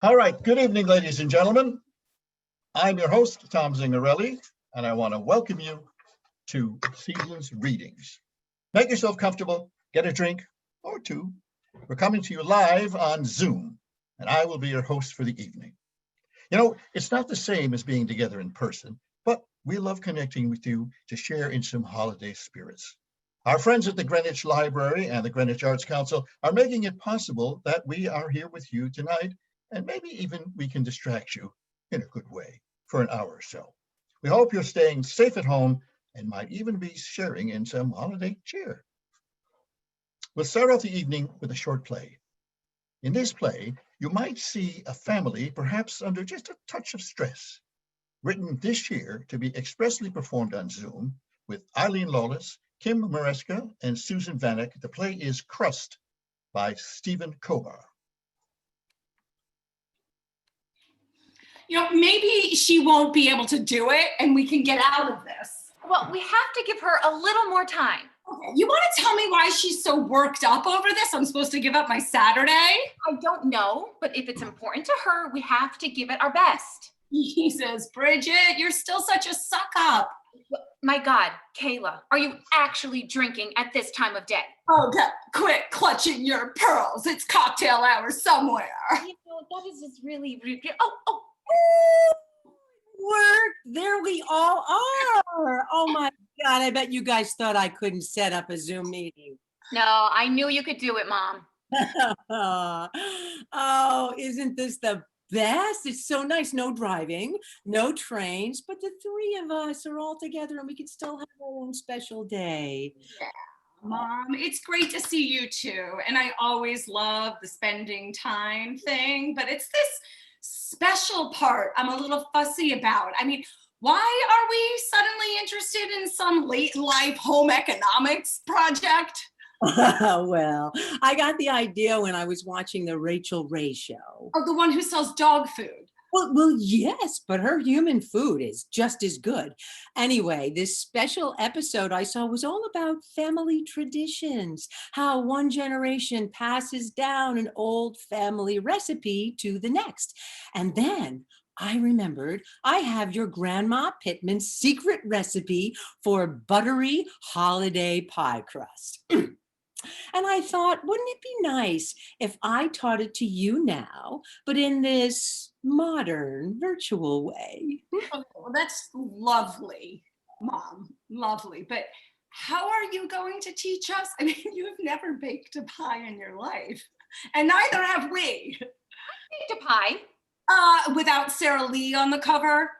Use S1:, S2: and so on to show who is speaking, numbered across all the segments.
S1: All right, good evening, ladies and gentlemen. I'm your host, Tom Zingarelli, and I want to welcome you to Season's Readings. Make yourself comfortable, get a drink or two. We're coming to you live on Zoom, and I will be your host for the evening. You know, it's not the same as being together in person, but we love connecting with you to share in some holiday spirits. Our friends at the Greenwich Library and the Greenwich Arts Council are making it possible that we are here with you tonight, and maybe even we can distract you in a good way for an hour or so. We hope you're staying safe at home and might even be sharing in some holiday cheer. We'll start off the evening with a short play. In this play, you might see a family perhaps under just a touch of stress. Written this year to be expressly performed on Zoom with Eileen Lawless, Kim Maresca, and Susan Vanek. The play is Crust by Stephen Kobar.
S2: You know, maybe she won't be able to do it and we can get out of this.
S3: Well, we have to give her a little more time.
S2: Okay, you want to tell me why she's so worked up over this? I'm supposed to give up my Saturday?
S3: I don't know, but if it's important to her, we have to give it our best.
S2: Jesus, Bridget, you're still such a suck up.
S3: My God, Kayla, are you actually drinking at this time of day?
S2: Okay, quit clutching your pearls. It's cocktail hour somewhere.
S3: You know, that is just really rude.
S4: Work. There we all are. Oh my God, I bet you guys thought I couldn't set up a Zoom meeting.
S3: No, I knew you could do it, Mom.
S4: Oh, isn't this the best? It's so nice. No driving, no trains, but the three of us are all together and we can still have our own special day.
S2: Yeah. Mom, it's great to see you too. And I always love the spending time thing, but it's this special part I'm a little fussy about. I mean, why are we suddenly interested in some late life home economics project?
S4: Well, I got the idea when I was watching the Rachel Ray show.
S2: Oh, the one who sells dog food.
S4: Well, yes, but her human food is just as good. Anyway, this special episode I saw was all about family traditions, how one generation passes down an old family recipe to the next. And then I remembered I have your Grandma Pittman's secret recipe for buttery holiday pie crust. And I thought, wouldn't it be nice if I taught it to you now, but in this modern, virtual way?
S2: Okay, well, that's lovely, Mom, lovely. But how are you going to teach us? I mean, you've never baked a pie in your life, and neither have we.
S3: I baked a pie.
S2: Without Sarah Lee on the cover?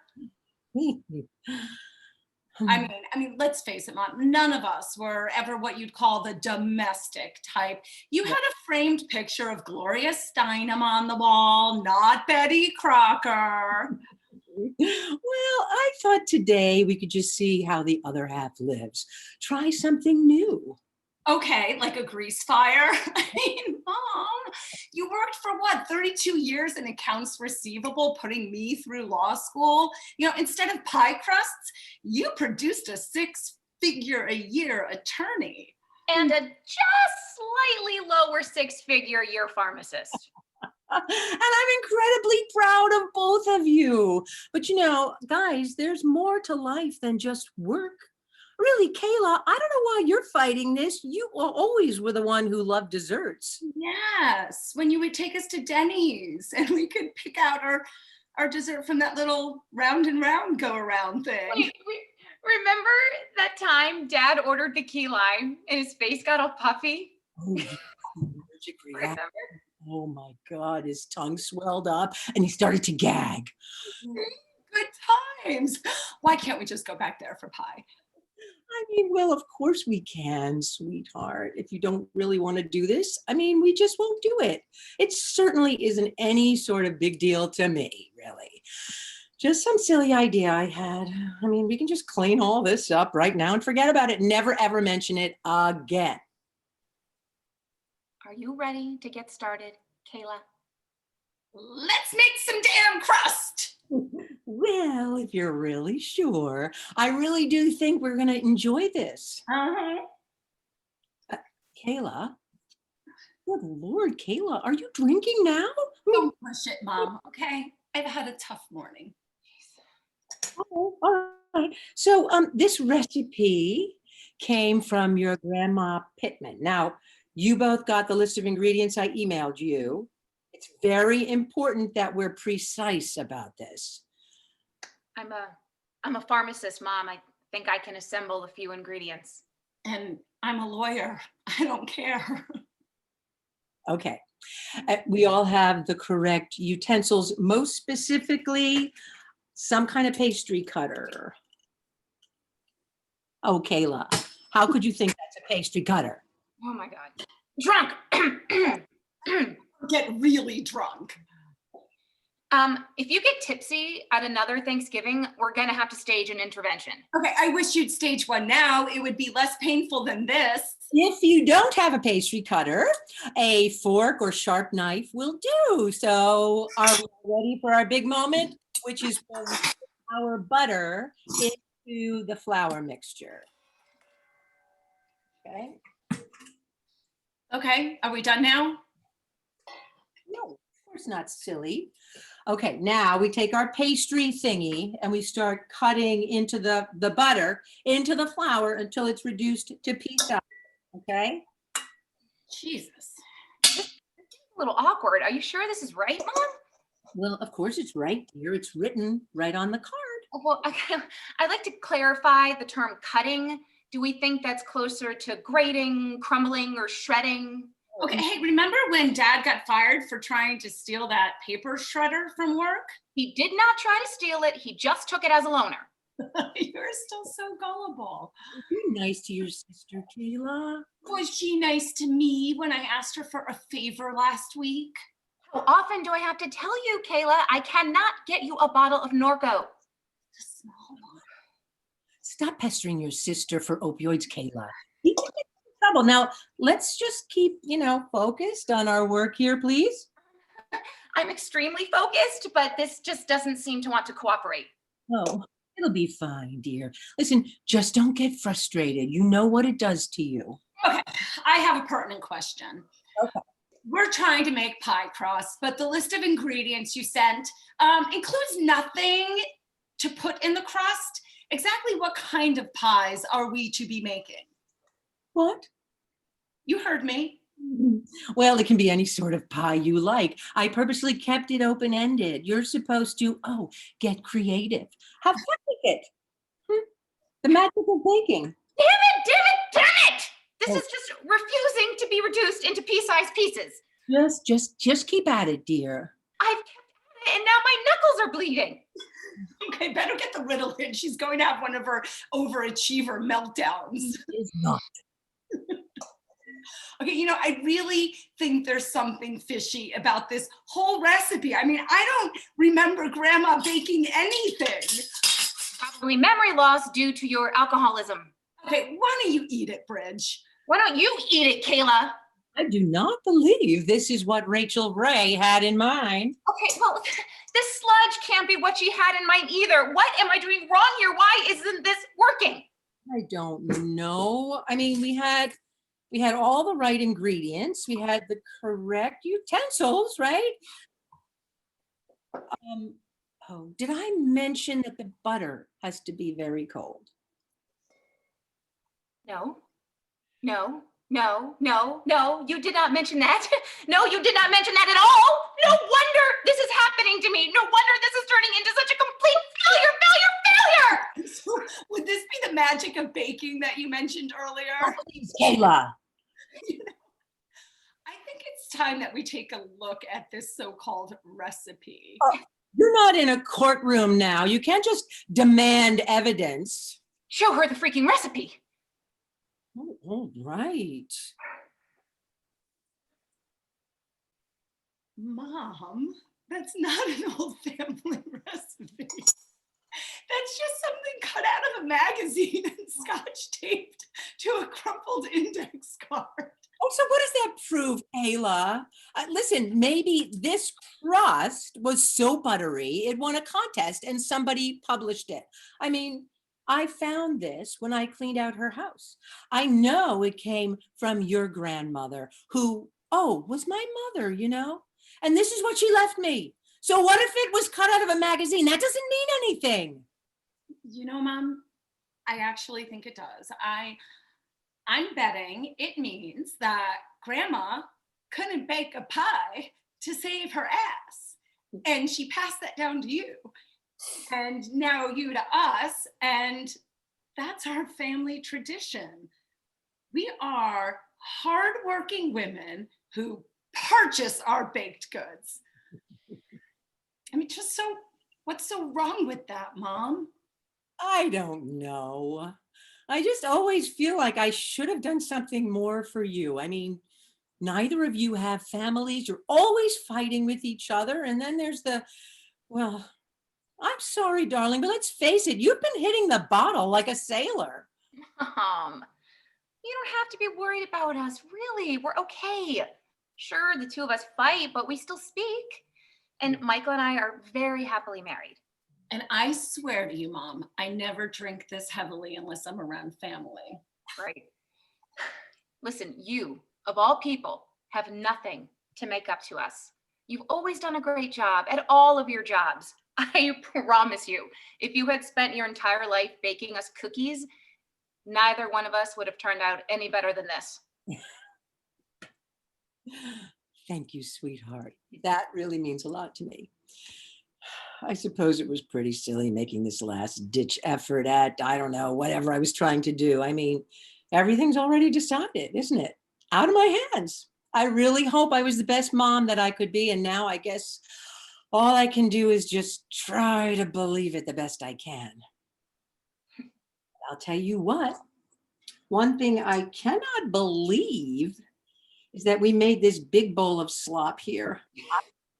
S2: I mean, let's face it, Mom, none of us were ever what you'd call the domestic type. You had a framed picture of Gloria Steinem on the wall, not Betty Crocker.
S4: Well, I thought today we could just see how the other half lives. Try something new.
S2: Okay, like a grease fire. I mean, Mom, you worked for what, 32 years in accounts receivable, putting me through law school? You know, instead of pie crusts, you produced a 6-figure-a-year attorney.
S3: And a just slightly lower 6-figure-a-year pharmacist.
S4: And I'm incredibly proud of both of you. But you know, guys, there's more to life than just work. Really, Kayla, I don't know why you're fighting this. You always were the one who loved desserts.
S2: Yes, when you would take us to Denny's and we could pick out our dessert from that little round and round go around thing.
S3: Wait, remember that time Dad ordered the key lime and his face got all puffy?
S4: Oh,
S3: Remember?
S4: Oh my God, his tongue swelled up and he started to gag.
S2: Good times. Why can't we just go back there for pie?
S4: I mean, well, of course we can, sweetheart. If you don't really want to do this, I mean, we just won't do it. It certainly isn't any sort of big deal to me, really. Just some silly idea I had. I mean, we can just clean all this up right now and forget about it. Never, ever mention it again.
S3: Are you ready to get started, Kayla?
S2: Let's make some damn crust.
S4: Well, if you're really sure, I really do think we're going to enjoy this.
S2: Uh-huh.
S4: Kayla, Good Lord, Kayla, are you drinking now? I mean,
S2: Don't push it, Mom, okay? I've had a tough morning.
S4: oh, all right. So this recipe came from your grandma Pittman. Now, you both got the list of ingredients I emailed you. It's very important that we're precise about this.
S3: I'm a pharmacist, Mom. I think I can assemble a few ingredients.
S2: And I'm a lawyer. I don't care.
S4: Okay. We all have the correct utensils, most specifically, some kind of pastry cutter. Oh, Kayla, how could you think that's a pastry cutter?
S3: Oh my God. Drunk.
S2: Get really drunk.
S3: If you get tipsy at another Thanksgiving, we're gonna have to stage an intervention.
S2: Okay, I wish you'd stage one now. It would be less painful than this.
S4: If you don't have a pastry cutter, a fork or sharp knife will do. So are we ready for our big moment, which is when we put our butter into the flour mixture? Okay.
S2: Okay, are we done now?
S4: No, of course not, silly. Okay, now we take our pastry thingy and we start cutting into the butter, into the flour until it's reduced to pea size, okay?
S2: Jesus.
S3: A little awkward. Are you sure this is right, Mom?
S4: Well, of course it's right, dear. It's written right on the card.
S3: Well, I'd like to clarify the term cutting. Do we think that's closer to grating, crumbling, or shredding?
S2: Okay, hey, remember when Dad got fired for trying to steal that paper shredder from work?
S3: He did not try to steal it. He just took it as a loaner.
S2: You're still so gullible.
S4: Be nice to your sister, Kayla.
S2: Was she nice to me when I asked her for a favor last week?
S3: How often do I have to tell you, Kayla? I cannot get you a bottle of Norco.
S2: The small one.
S4: Stop pestering your sister for opioids, Kayla. You can get in trouble. Now, let's just keep, focused on our work here, please.
S3: I'm extremely focused, but this just doesn't seem to want to cooperate.
S4: Oh, it'll be fine, dear. Listen, just don't get frustrated. You know what it does to you.
S2: Okay, I have a pertinent question.
S4: Okay.
S2: We're trying to make pie crust, but the list of ingredients you sent includes nothing to put in the crust. Exactly what kind of pies are we to be making?
S4: What?
S2: You heard me.
S4: Well, it can be any sort of pie you like. I purposely kept it open-ended. You're supposed to, get creative. Have fun with it. The magic of baking.
S3: Damn it! This
S4: Oh.
S3: is just refusing to be reduced into pea-sized pieces.
S4: Just keep at it, dear.
S3: I've kept at it and now my knuckles are bleeding.
S2: Okay, better get the riddle in. She's going to have one of her overachiever meltdowns.
S4: It's not.
S2: Okay, I really think there's something fishy about this whole recipe. I mean, I don't remember Grandma baking anything.
S3: Probably memory loss due to your alcoholism.
S2: Okay, why don't you eat it, Bridge?
S3: Why don't you eat it, Kayla?
S4: I do not believe this is what Rachel Ray had in mind.
S3: Okay, well, this sludge can't be what she had in mind either. What am I doing wrong here? Why isn't this working?
S4: I don't know. I mean, we had all the right ingredients. We had the correct utensils, right? Did I mention that the butter has to be very cold?
S3: No, you did not mention that. No, you did not mention that at all. No wonder this is happening to me. No wonder this is turning into such a complete failure.
S2: So, would this be the magic of baking that you mentioned earlier?
S4: Please, Kayla.
S2: I think it's time that we take a look at this so-called recipe.
S4: You're not in a courtroom now. You can't just demand evidence.
S3: Show her the freaking recipe.
S4: Oh, right.
S2: Mom, that's not an old family recipe. That's just something cut out of a magazine and scotch taped to a crumpled index card.
S4: Oh, so what does that prove, Ayla? Listen, maybe this crust was so buttery, it won a contest and somebody published it. I mean, I found this when I cleaned out her house. I know it came from your grandmother, who oh, was my mother, and this is what she left me. So what if it was cut out of a magazine? That doesn't mean anything.
S2: Mom, I actually think it does. I'm betting it means that Grandma couldn't bake a pie to save her ass. And she passed that down to you. And now you to us. And that's our family tradition. We are hardworking women who purchase our baked goods. I mean, what's so wrong with that, Mom?
S4: I don't know. I just always feel like I should have done something more for you. I mean, neither of you have families. You're always fighting with each other. And then there's well, I'm sorry, darling, but let's face it, you've been hitting the bottle like a sailor.
S3: Mom, you don't have to be worried about us. Really, we're okay. Sure, the two of us fight, but we still speak. And Michael and I are very happily married.
S2: And I swear to you, Mom, I never drink this heavily unless I'm around family.
S3: Right. Listen, you, of all people, have nothing to make up to us. You've always done a great job at all of your jobs. I promise you, if you had spent your entire life baking us cookies, neither one of us would have turned out any better than this.
S4: Thank you, sweetheart. That really means a lot to me. I suppose it was pretty silly making this last ditch effort at, I don't know, whatever I was trying to do. I mean, everything's already decided, isn't it? Out of my hands. I really hope I was the best mom that I could be. And now I guess all I can do is just try to believe it the best I can. I'll tell you what, one thing I cannot believe is that we made this big bowl of slop here.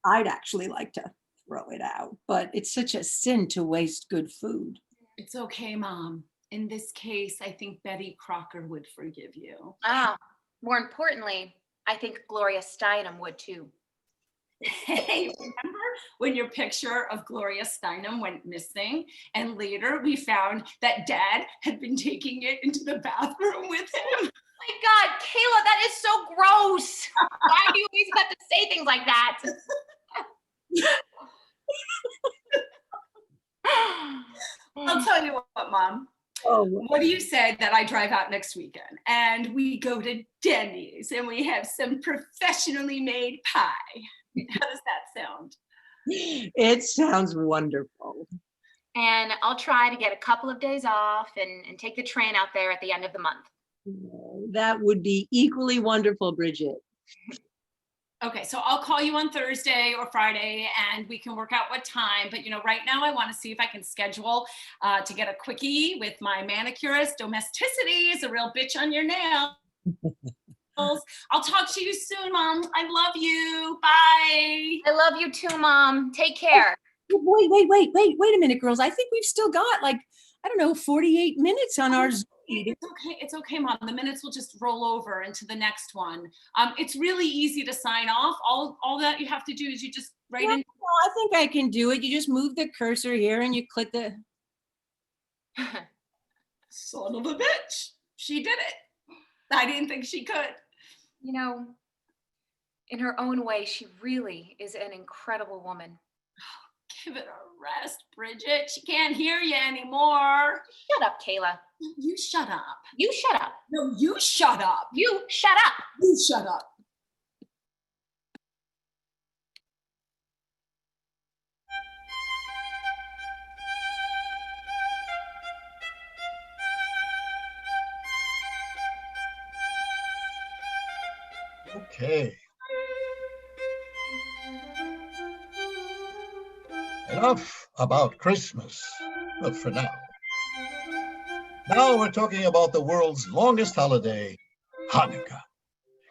S4: I'd actually like to throw it out, but it's such a sin to waste good food.
S2: It's okay, Mom. In this case, I think Betty Crocker would forgive you.
S3: More importantly, I think Gloria Steinem would too.
S2: Hey, remember when your picture of Gloria Steinem went missing and later we found that Dad had been taking it into the bathroom with him?
S3: My God, Kayla, that is so gross. Why do you always have to say things like that?
S2: I'll tell you what, Mom.
S4: Oh,
S2: What do you say that I drive out next weekend and we go to Denny's and we have some professionally made pie? How does that sound?
S4: it sounds wonderful.
S3: And I'll try to get a couple of days off and take the train out there at the end of the month.
S4: That would be equally wonderful, Bridget.
S2: Okay, so I'll call you on Thursday or Friday and we can work out what time. But right now I want to see if I can schedule to get a quickie with my manicurist. Domesticity is a real bitch on your nails. I'll talk to you soon, Mom. I love you. Bye.
S3: I love you too, Mom. Take care.
S4: Wait a minute, girls. I think we've still got 48 minutes on our Zoom.
S2: It's okay, Mom. The minutes will just roll over into the next one. It's really easy to sign off. All that you have to do is you just write in.
S4: I think I can do it. You just move the cursor here and you click the.
S2: Son of a bitch. She did it. I didn't think she could.
S3: In her own way, she really is an incredible woman.
S2: Give it a rest, Bridget. She can't hear you anymore.
S3: Shut up, Kayla.
S2: You shut up.
S3: You shut up.
S2: No, you shut up.
S3: You shut up.
S2: You shut up.
S1: Okay. Enough about Christmas, but for now. Now we're talking about the world's longest holiday, Hanukkah.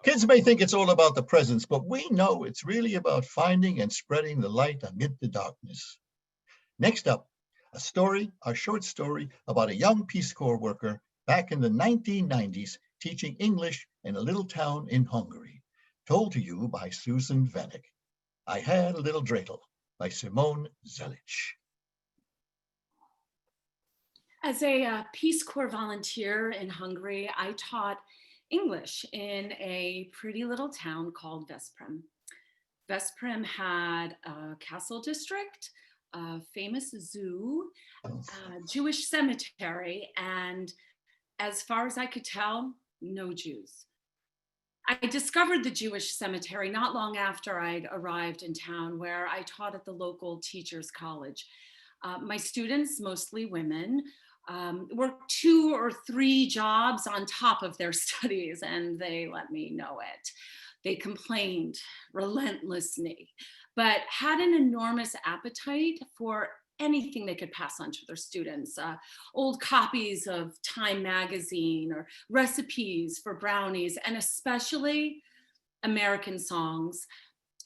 S1: Kids may think it's all about the presents, but we know it's really about finding and spreading the light amid the darkness. Next up, a short story about a young Peace Corps worker back in the 1990s teaching English in a little town in Hungary, told to you by Susan Vanek. I Had a Little Dreidel by Simone Zelich.
S2: As a Peace Corps volunteer in Hungary, I taught English in a pretty little town called Veszprém. Veszprém had a castle district, a famous zoo, a Jewish cemetery, and as far as I could tell, no Jews. I discovered the Jewish cemetery not long after I'd arrived in town, where I taught at the local teachers' college. My students, mostly women, worked 2 or 3 jobs on top of their studies, and they let me know it. They complained relentlessly, but had an enormous appetite for anything they could pass on to their students. Old copies of Time magazine or recipes for brownies, and especially American songs.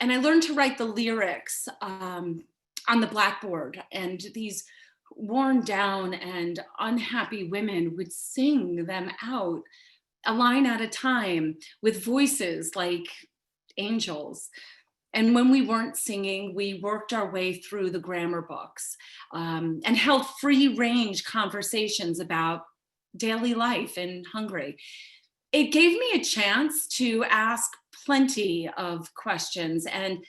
S2: And I learned to write the lyrics on the blackboard, and these worn down and unhappy women would sing them out, a line at a time, with voices like angels. And when we weren't singing, we worked our way through the grammar books and held free range conversations about daily life in Hungary. It gave me a chance to ask plenty of questions, and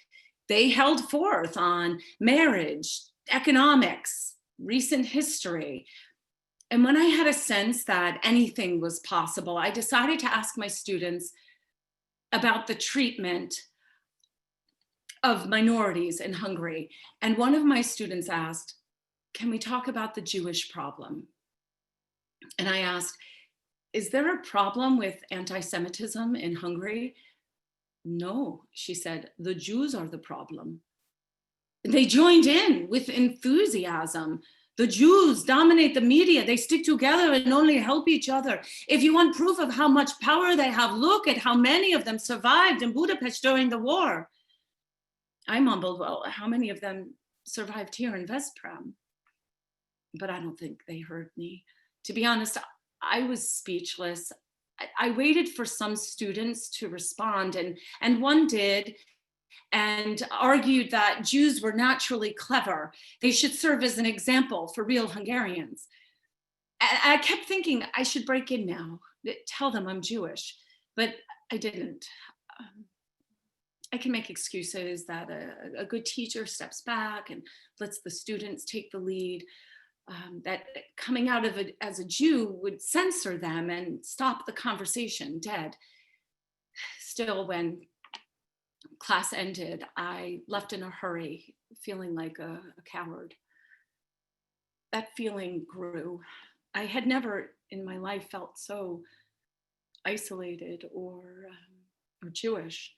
S2: they held forth on marriage, economics, recent history. And when I had a sense that anything was possible, I decided to ask my students about the treatment of minorities in Hungary. And one of my students asked, "Can we talk about the Jewish problem?" And I asked, "Is there a problem with anti-Semitism in Hungary?" "No," she said, "the Jews are the problem." They joined in with enthusiasm. "The Jews dominate the media. They stick together and only help each other. If you want proof of how much power they have, look at how many of them survived in Budapest during the war." I mumbled, "Well, how many of them survived here in Veszprém?" But I don't think they heard me. To be honest, I was speechless. I waited for some students to respond, and one did, and argued that Jews were naturally clever. They should serve as an example for real Hungarians. And I kept thinking I should break in now, tell them I'm Jewish, but I didn't. I can make excuses that a good teacher steps back and lets the students take the lead, that coming out of it as a Jew would censor them and stop the conversation dead. Still, when class ended, I left in a hurry, feeling like a coward. That feeling grew. I had never in my life felt so isolated or Jewish.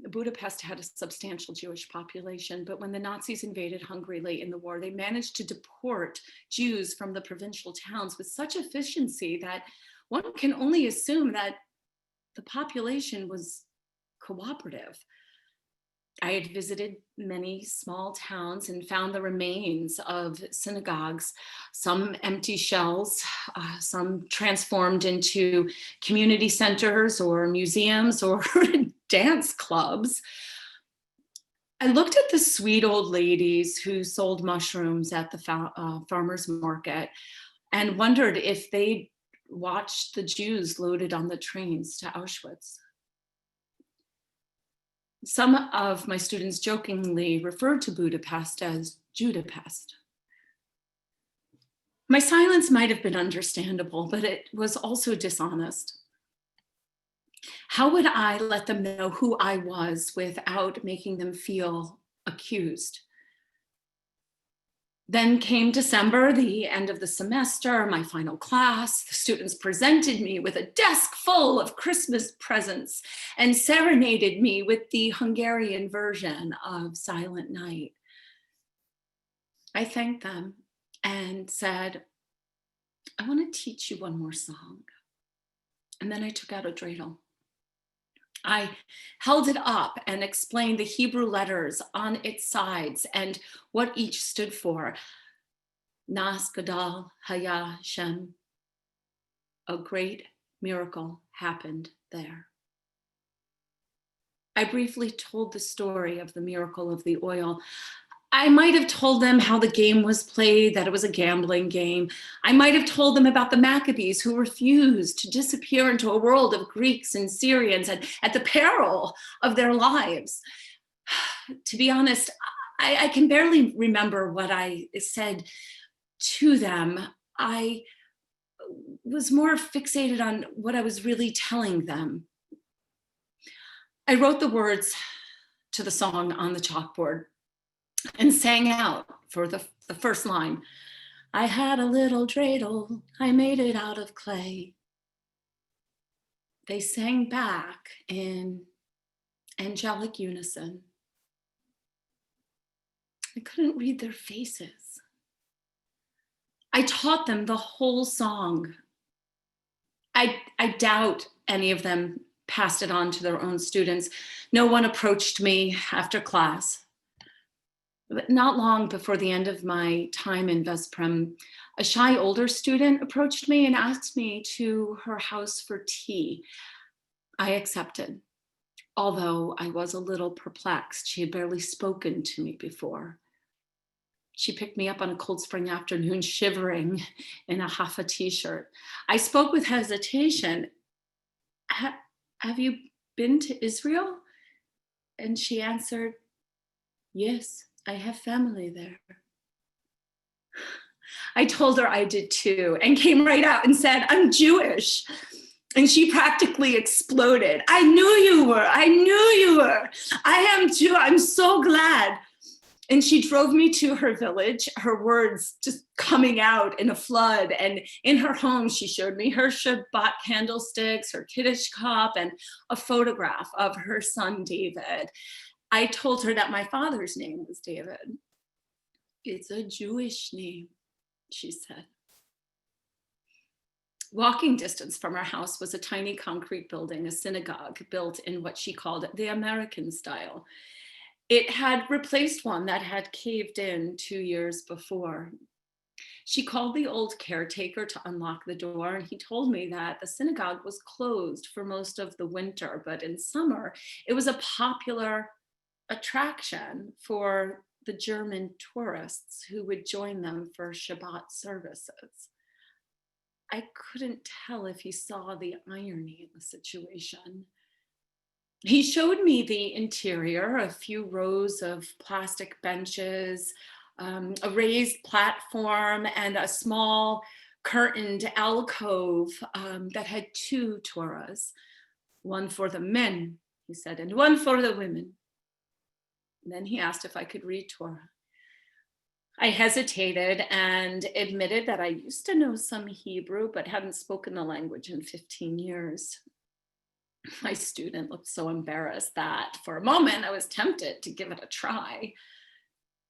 S2: Budapest had a substantial Jewish population, but when the Nazis invaded Hungary late in the war, they managed to deport Jews from the provincial towns with such efficiency that one can only assume that the population was cooperative. I had visited many small towns and found the remains of synagogues, some empty shells, some transformed into community centers or museums or dance clubs. I looked at the sweet old ladies who sold mushrooms at the farmer's market and wondered if they'd watched the Jews loaded on the trains to Auschwitz. Some of my students jokingly referred to Budapest as Judapest. My silence might have been understandable, but it was also dishonest. How would I let them know who I was without making them feel accused? Then came December, the end of the semester, my final class. The students presented me with a desk full of Christmas presents and serenaded me with the Hungarian version of Silent Night. I thanked them and said, "I want to teach you one more song." And then I took out a dreidel. I held it up and explained the Hebrew letters on its sides and what each stood for. Nas Gadol Haya Shem. A great miracle happened there. I briefly told the story of the miracle of the oil. I might have told them how the game was played, that it was a gambling game. I might have told them about the Maccabees who refused to disappear into a world of Greeks and Syrians at the peril of their lives. To be honest, I can barely remember what I said to them. I was more fixated on what I was really telling them. I wrote the words to the song on the chalkboard and sang out for the first line. I had a little dreidel, I made it out of clay. They sang back in angelic unison. I couldn't read their faces. I taught them the whole song. I doubt any of them passed it on to their own students. No one approached me after class. But not long before the end of my time in Vesprem, a shy older student approached me and asked me to her house for tea. I accepted, although I was a little perplexed. She had barely spoken to me before. She picked me up on a cold spring afternoon, shivering in a Haifa t-shirt. I spoke with hesitation. Have you been to Israel? And she answered, yes, I have family there. I told her I did too, and came right out and said, I'm Jewish. And she practically exploded. I knew you were. I knew you were. I am too. I'm so glad. And she drove me to her village, her words just coming out in a flood. And in her home, she showed me her Shabbat candlesticks, her Kiddush cup, and a photograph of her son, David. I told her that my father's name was David. It's a Jewish name, she said. Walking distance from our house was a tiny concrete building, a synagogue built in what she called the American style. It had replaced one that had caved in 2 years before. She called the old caretaker to unlock the door, and he told me that the synagogue was closed for most of the winter, but in summer, it was a popular attraction for the German tourists who would join them for Shabbat services. I couldn't tell if he saw the irony in the situation. He showed me the interior, a few rows of plastic benches, a raised platform, and a small curtained alcove that had 2 Torahs, one for the men, he said, and one for the women. And then he asked if I could read Torah. I hesitated and admitted that I used to know some Hebrew, but hadn't spoken the language in 15 years. My student looked so embarrassed that for a moment I was tempted to give it a try.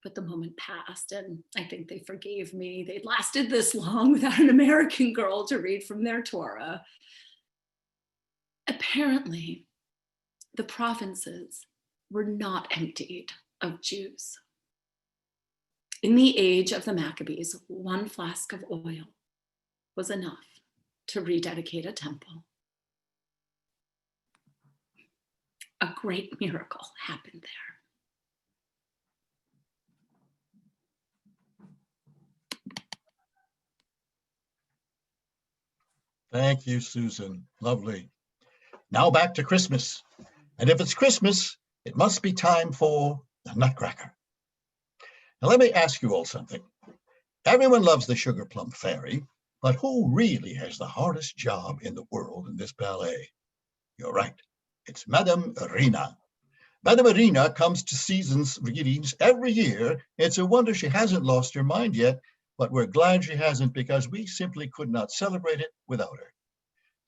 S2: But the moment passed and I think they forgave me. They'd lasted this long without an American girl to read from their Torah. Apparently, the provinces were not emptied of Jews. In the age of the Maccabees, 1 flask of oil was enough to rededicate a temple. A great miracle happened there.
S1: Thank you, Susan. Lovely. Now back to Christmas. And if it's Christmas, it must be time for the Nutcracker. Now let me ask you all something. Everyone loves the Sugar Plum Fairy, but who really has the hardest job in the world in this ballet? You're right. It's Madame Rina. Madame Rina comes to Season's readings every year. It's a wonder she hasn't lost her mind yet, but we're glad she hasn't because we simply could not celebrate it without her.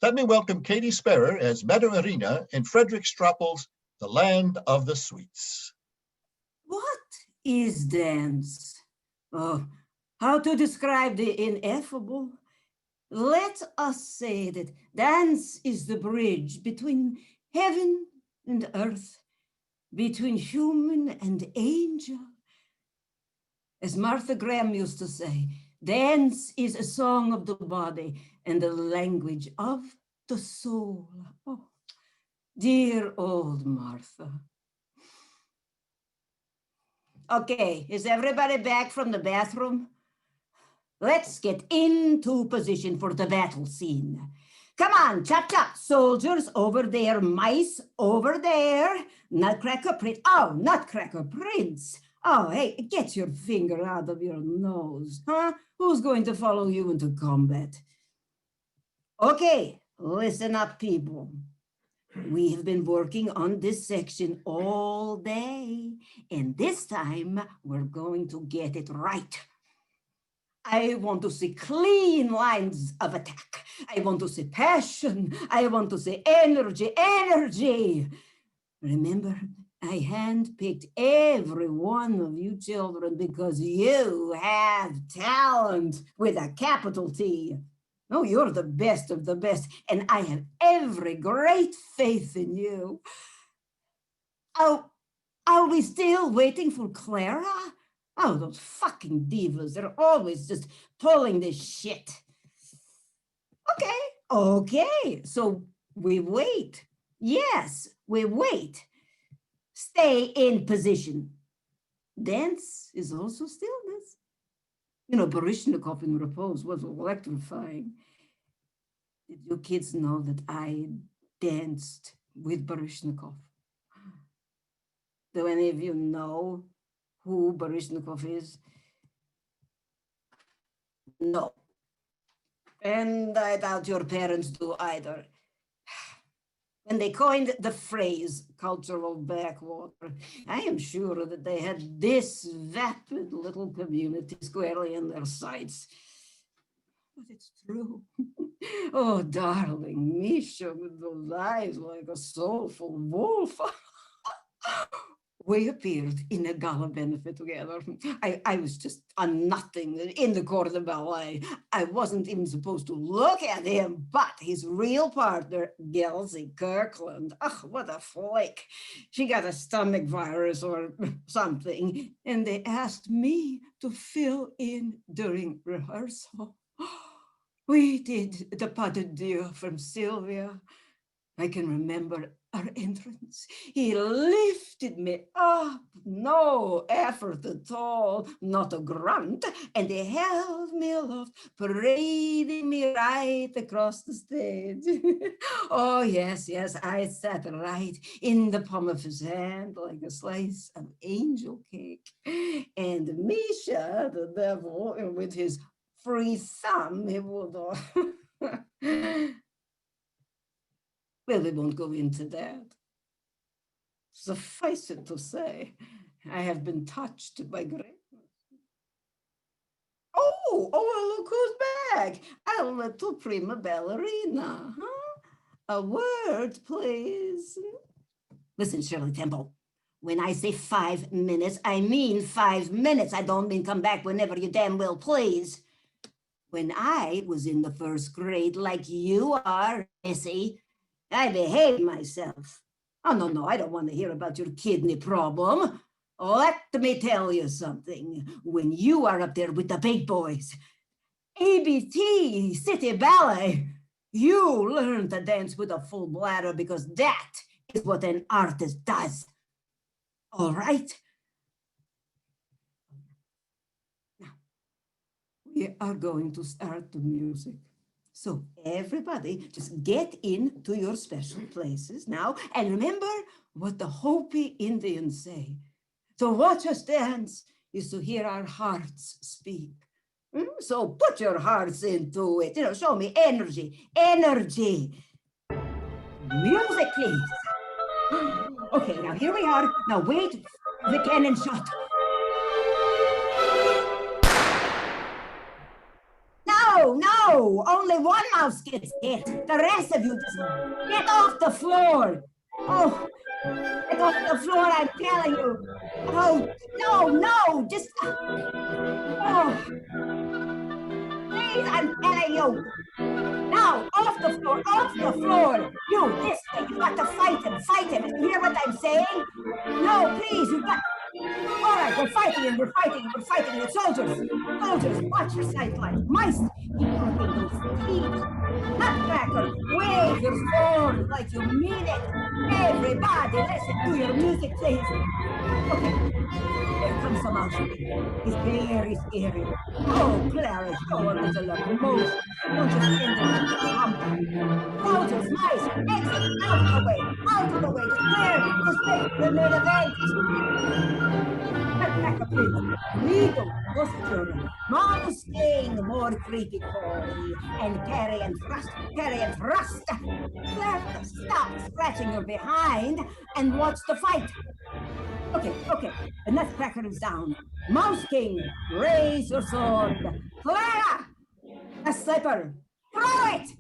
S1: Let me welcome Katie Sperrer as Madame Rina in Frederick Strappel's The Land of the Sweets.
S5: What is dance? Oh, how to describe the ineffable? Let us say that dance is the bridge between heaven and earth, between human and angel. As Martha Graham used to say, dance is a song of the body and the language of the soul. Oh, dear old Martha. Okay, is everybody back from the bathroom? Let's get into position for the battle scene. Come on, chop, soldiers over there, mice over there, Nutcracker Prince. Oh, Nutcracker Prince. Oh, hey, get your finger out of your nose, huh? Who's going to follow you into combat? Okay, listen up, people. We have been working on this section all day, and this time we're going to get it right. I want to see clean lines of attack. I want to see passion. I want to see energy. Remember, I handpicked every one of you children because you have talent with a capital T. Oh, you're the best of the best, and I have every great faith in you. Oh, are we still waiting for Clara? Oh, those fucking divas, they're always just pulling this shit. Okay, so we wait. Yes, we wait. Stay in position. Dance is also stillness. You know, Baryshnikov in repose was electrifying. Did you kids know that I danced with Baryshnikov? Do any of you know who Baryshnikov is? No. And I doubt your parents do either. When they coined the phrase cultural backwater, I am sure that they had this vapid little community squarely in their sights. But it's true. Oh, darling Misha, with those eyes like a soulful wolf. We appeared in a gala benefit together. I was just a nothing in the corps de ballet. I wasn't even supposed to look at him, but his real partner, Gelsey Kirkland, what a flake. She got a stomach virus or something, and they asked me to fill in during rehearsal. We did the pas de deux from Sylvia. I can remember our entrance. He lifted me up, no effort at all, not a grunt, and he held me aloft, parading me right across the stage. Oh, yes, I sat right in the palm of his hand like a slice of angel cake. And Misha, the devil, with his free thumb, he would... Well, we won't go into that. Suffice it to say, I have been touched by greatness. Oh, look who's back. A little prima ballerina, huh? A word, please. Listen, Shirley Temple, when I say 5 minutes, I mean 5 minutes. I don't mean come back whenever you damn well please. When I was in the first grade, like you are, Missy, I behaved myself. Oh, no, I don't want to hear about your kidney problem. Let me tell you something. When you are up there with the big boys, ABT, City Ballet, you learn to dance with a full bladder because that is what an artist does. All right? Now, we are going to start the music. So everybody just get into your special places now and remember what the Hopi Indians say. To watch us dance is to hear our hearts speak. So put your hearts into it. Show me energy. Music, please. Okay, now here we are. Now wait for the cannon shot. No, only one mouse gets hit. The rest of you just get off the floor. Oh, get off the floor, I'm telling you. Oh, no, just, oh, please, I'm telling you. Now, off the floor. You, this way, you've got to fight him. You hear what I'm saying? No, please, you've got, All right, we're fighting and we're fighting and we're fighting. And soldiers, watch your sidelines. Mice, keep crossing those teeth. Nutcracker, wave your sword like you mean it. Everybody, listen to your music, please. Okay, here comes the mouse king. He's very scary. Oh, Clara, show a little emotion. Don't just stand there like a hump. Soldiers, mice, exit, out of the way, to clear the space for the main event. Nutcracker, please. Legal posture. Mouse king, more creepy crawly. And carry and thrust, Clara, stop scratching your behind and watch the fight. Okay, the Nutcracker is down. Mouse King, raise your sword. Clara! A slipper, throw it!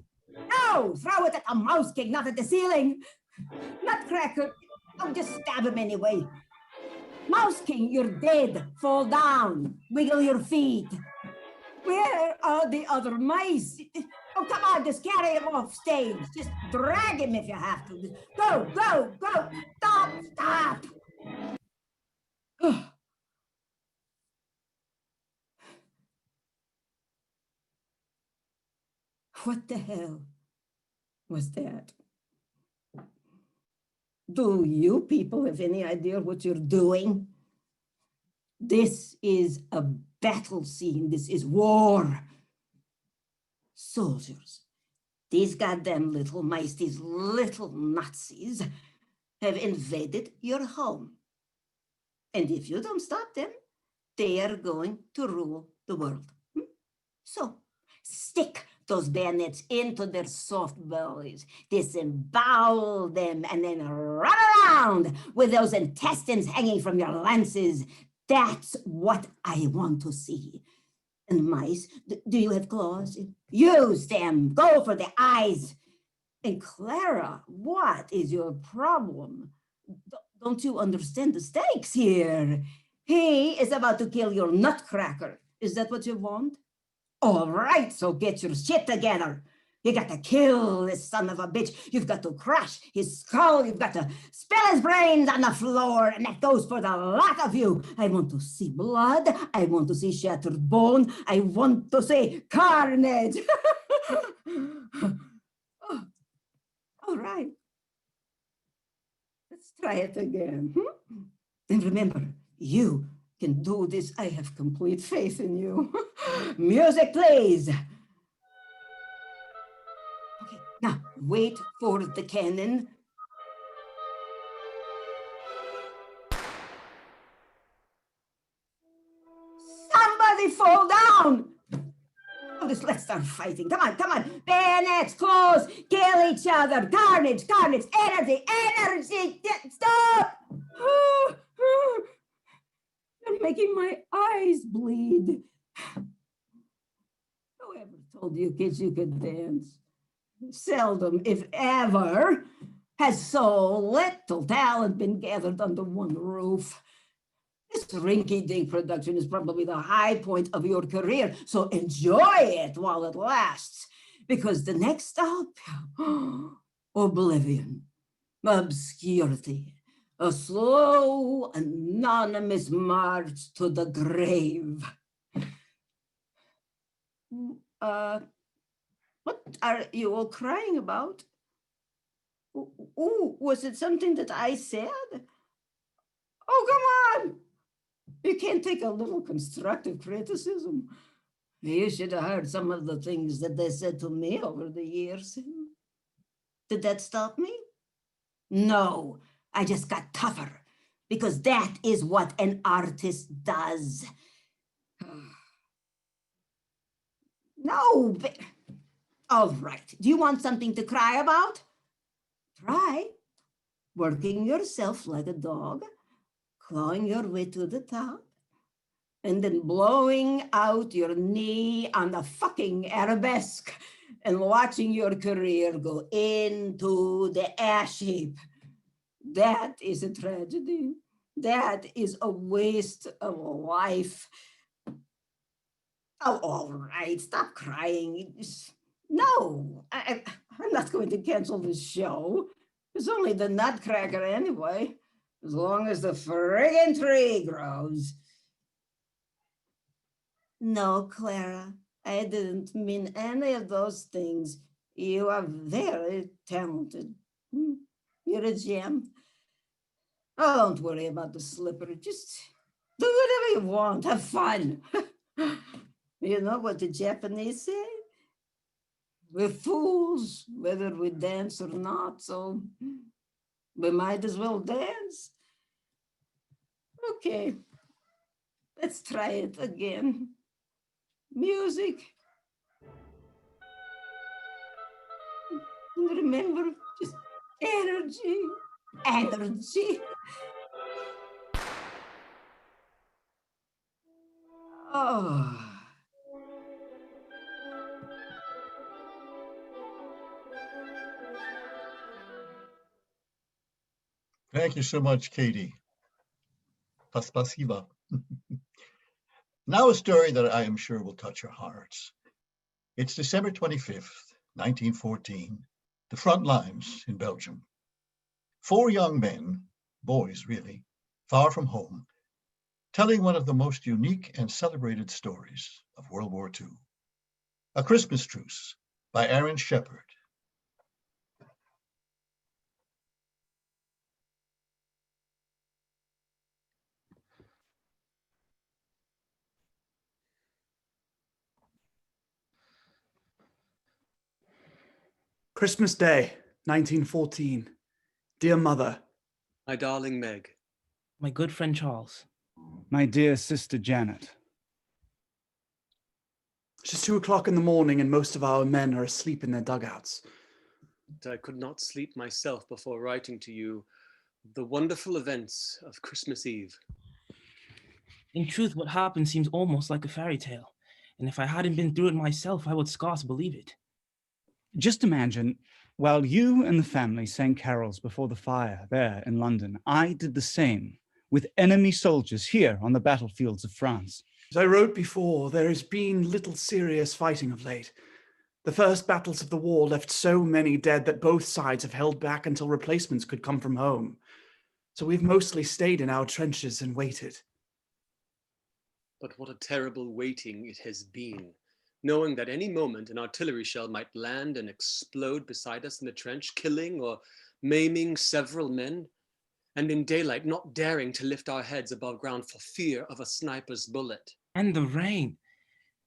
S5: No, throw it at the Mouse King, not at the ceiling. Nutcracker, oh, just stab him anyway. Mouse King, you're dead. Fall down. Wiggle your feet. Where are the other mice? Oh, come on, just carry him off stage. Just drag him if you have to. Go. Stop. What the hell was that? Do you people have any idea what you're doing? This is a battle scene. This is war. Soldiers, these goddamn little mice, these little Nazis have invaded your home. And if you don't stop them, they are going to rule the world. So stick those bayonets into their soft bellies, disembowel them, and then run around with those intestines hanging from your lances. That's what I want to see. And mice, do you have claws? Use them. Go for the eyes. And Clara, what is your problem? Don't you understand the stakes here? He is about to kill your Nutcracker. Is that what you want? All right, so get your shit together. You got to kill this son of a bitch. You've got to crush his skull. You've got to spill his brains on the floor. And that goes for the lot of you. I want to see blood. I want to see shattered bone. I want to see carnage. Oh, all right. Let's try it again. And remember, you can do this. I have complete faith in you. Music, please. Okay, now wait for the cannon. Somebody fall down. Oh, let's start fighting. Come on. Bayonets, close, kill each other. Carnage, energy. Stop. You're making my eyes bleed. Whoever told you kids you could dance? Seldom, if ever, has so little talent been gathered under one roof. This rinky-dink production is probably the high point of your career, so enjoy it while it lasts, because the next stop, oblivion, obscurity, a slow, anonymous march to the grave. What are you all crying about? Oh, was it something that I said? Oh, come on. You can't take a little constructive criticism. You should have heard some of the things that they said to me over the years. Did that stop me? No, I just got tougher, because that is what an artist does. No, but, all right. Do you want something to cry about? Try working yourself like a dog, clawing your way to the top, and then blowing out your knee on the fucking arabesque and watching your career go into the ash heap. That is a tragedy. That is a waste of life. Oh, all right, stop crying. No, I'm not going to cancel this show. It's only the Nutcracker anyway. as long as the friggin' tree grows. No, Clara, I didn't mean any of those things. You are very talented. You're a gem. Oh, don't worry about the slipper. Just do whatever you want. Have fun. You know what the Japanese say? We're fools, whether we dance or not, so we might as well dance. Okay, let's try it again. Music. And remember, just energy, energy. Oh.
S1: Thank you so much, Katie. Spasiba. Now a story that I am sure will touch your hearts. It's December 25th, 1914, the front lines in Belgium. 4 young men, boys really, far from home, telling one of the most unique and celebrated stories of World War II. A Christmas Truce by Aaron Shepard.
S6: Christmas Day, 1914. Dear Mother.
S7: My darling Meg.
S8: My good friend Charles.
S9: My dear sister Janet.
S6: It's just 2 o'clock in the morning and most of our men are asleep in their dugouts.
S7: I could not sleep myself before writing to you the wonderful events of Christmas Eve.
S8: In truth, what happened seems almost like a fairy tale, and if I hadn't been through it myself, I would scarce believe it.
S9: Just imagine, while you and the family sang carols before the fire there in London, I did the same with enemy soldiers here on the battlefields of France.
S6: As I wrote before, there has been little serious fighting of late. The first battles of the war left so many dead that both sides have held back until replacements could come from home. So we've mostly stayed in our trenches and waited.
S7: But what a terrible waiting it has been, knowing that any moment an artillery shell might land and explode beside us in the trench, killing or maiming several men, and in daylight not daring to lift our heads above ground for fear of a sniper's bullet.
S8: And the rain.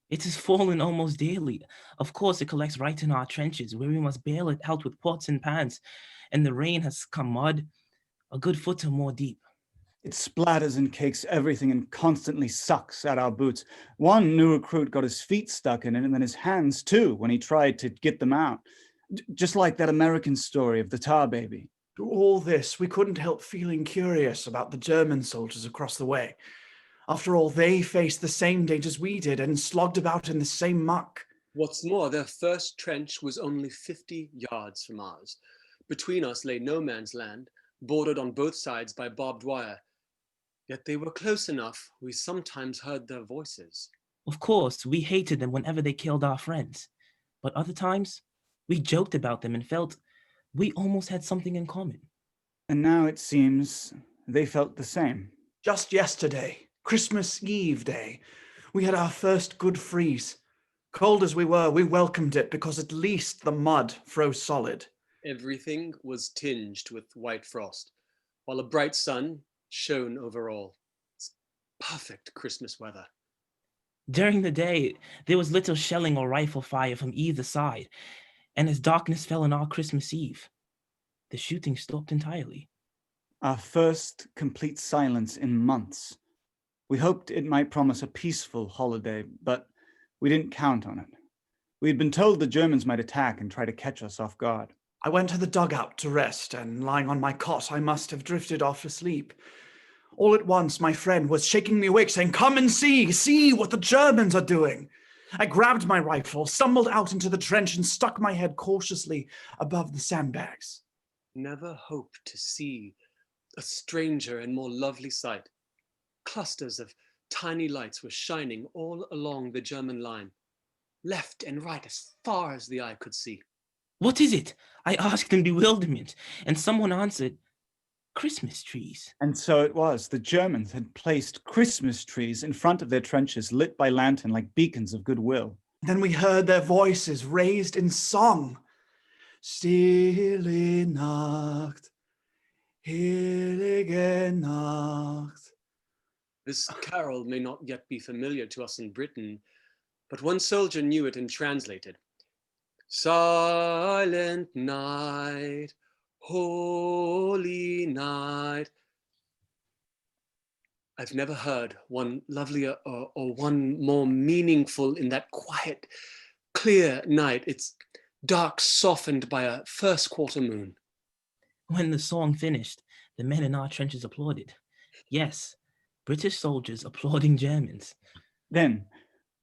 S8: It has fallen almost daily. Of course, it collects right in our trenches, where we must bail it out with pots and pans, and the rain has come mud, a good foot or more deep.
S9: It splatters and cakes everything and constantly sucks at our boots. One new recruit got his feet stuck in it and then his hands too when he tried to get them out. Just like that American story of the tar baby.
S6: Through all this, we couldn't help feeling curious about the German soldiers across the way. After all, they faced the same dangers we did and slogged about in the same muck.
S7: What's more, their first trench was only 50 yards from ours. Between us lay no man's land, bordered on both sides by barbed wire. Yet they were close enough, we sometimes heard their voices.
S8: Of course, we hated them whenever they killed our friends. But other times, we joked about them and felt we almost had something in common.
S9: And now it seems they felt the same.
S6: Just yesterday, Christmas Eve day, we had our first good freeze. Cold as we were, we welcomed it because at least the mud froze solid.
S7: Everything was tinged with white frost, while a bright sun shone over all. It's perfect Christmas weather.
S8: During the day, there was little shelling or rifle fire from either side, and as darkness fell on our Christmas Eve, the shooting stopped entirely.
S9: Our first complete silence in months. We hoped it might promise a peaceful holiday, but we didn't count on it. We had been told the Germans might attack and try to catch us off guard.
S6: I went to the dugout to rest, and lying on my cot, I must have drifted off to sleep. All at once, my friend was shaking me awake, saying, "Come and see what the Germans are doing." I grabbed my rifle, stumbled out into the trench, and stuck my head cautiously above the sandbags.
S7: Never hope to see a stranger and more lovely sight. Clusters of tiny lights were shining all along the German line, left and right as far as the eye could see.
S8: What is it? I asked in bewilderment, and someone answered, Christmas trees.
S9: And so it was. The Germans had placed Christmas trees in front of their trenches, lit by lantern like beacons of goodwill.
S6: Then we heard their voices raised in song. Stille Nacht, heilige Nacht.
S7: This carol may not yet be familiar to us in Britain, but one soldier knew it and translated. Silent night, holy night. I've never heard one lovelier or one more meaningful in that quiet, clear night. It's dark softened by a first quarter moon.
S8: When the song finished, the men in our trenches applauded. Yes, British soldiers applauding Germans.
S9: Then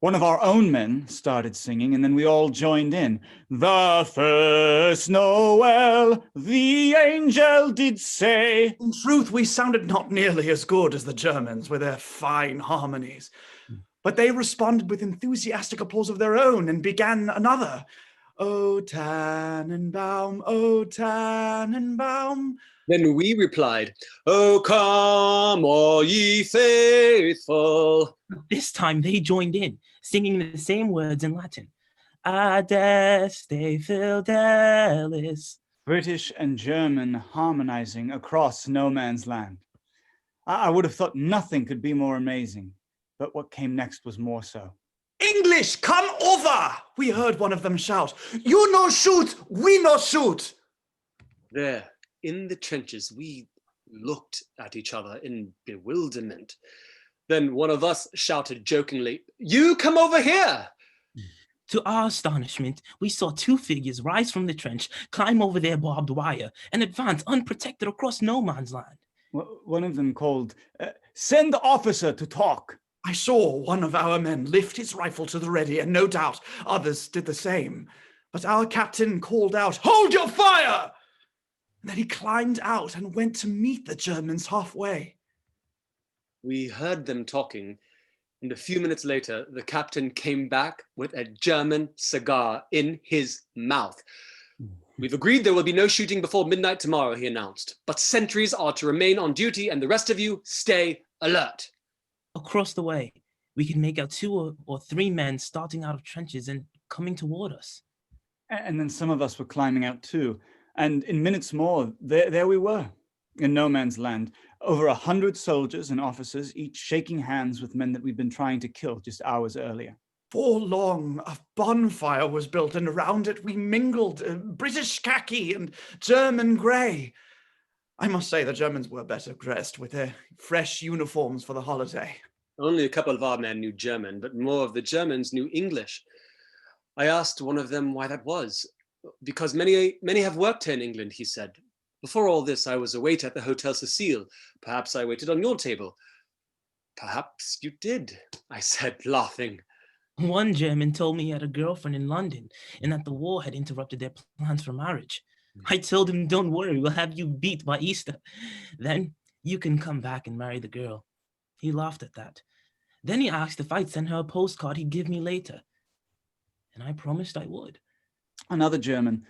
S9: one of our own men started singing, and then we all joined in. The first Noel, the angel did say.
S6: In truth, we sounded not nearly as good as the Germans with their fine harmonies, but they responded with enthusiastic applause of their own and began another. O Tannenbaum, O Tannenbaum.
S7: Then we replied, "O come, all ye faithful."
S8: This time they joined in, singing the same words in Latin. Adeste fidelis.
S9: British and German harmonizing across no man's land. I would have thought nothing could be more amazing, but what came next was more so.
S6: English, come over! We heard one of them shout. You no shoot, we no shoot.
S7: There, in the trenches, we looked at each other in bewilderment. Then one of us shouted jokingly, "You come over here!"
S8: To our astonishment, we saw two figures rise from the trench, climb over their barbed wire, and advance unprotected across no man's land.
S9: One of them called, "Send the officer to talk."
S6: I saw one of our men lift his rifle to the ready, and no doubt others did the same. But our captain called out, "Hold your fire!" And then he climbed out and went to meet the Germans halfway.
S7: We heard them talking, and a few minutes later, the captain came back with a German cigar in his mouth. "We've agreed there will be no shooting before midnight tomorrow," he announced, "but sentries are to remain on duty and the rest of you stay alert."
S8: Across the way, we could make out two or three men starting out of trenches and coming toward us.
S9: And then some of us were climbing out too. And in minutes more, there we were, in no man's land. Over 100 soldiers and officers, each shaking hands with men that we'd been trying to kill just hours earlier.
S6: For long, a bonfire was built, and around it we mingled British khaki and German grey. I must say the Germans were better dressed with their fresh uniforms for the holiday.
S7: Only a couple of our men knew German, but more of the Germans knew English. I asked one of them why that was. "Because many have worked here in England," he said. "Before all this, I was a waiter at the Hotel Cecile. Perhaps I waited on your table." "Perhaps you did," I said, laughing.
S8: One German told me he had a girlfriend in London and that the war had interrupted their plans for marriage. I told him, "Don't worry, we'll have you beat by Easter. Then you can come back and marry the girl." He laughed at that. Then he asked if I'd send her a postcard he'd give me later. And I promised I would.
S9: Another German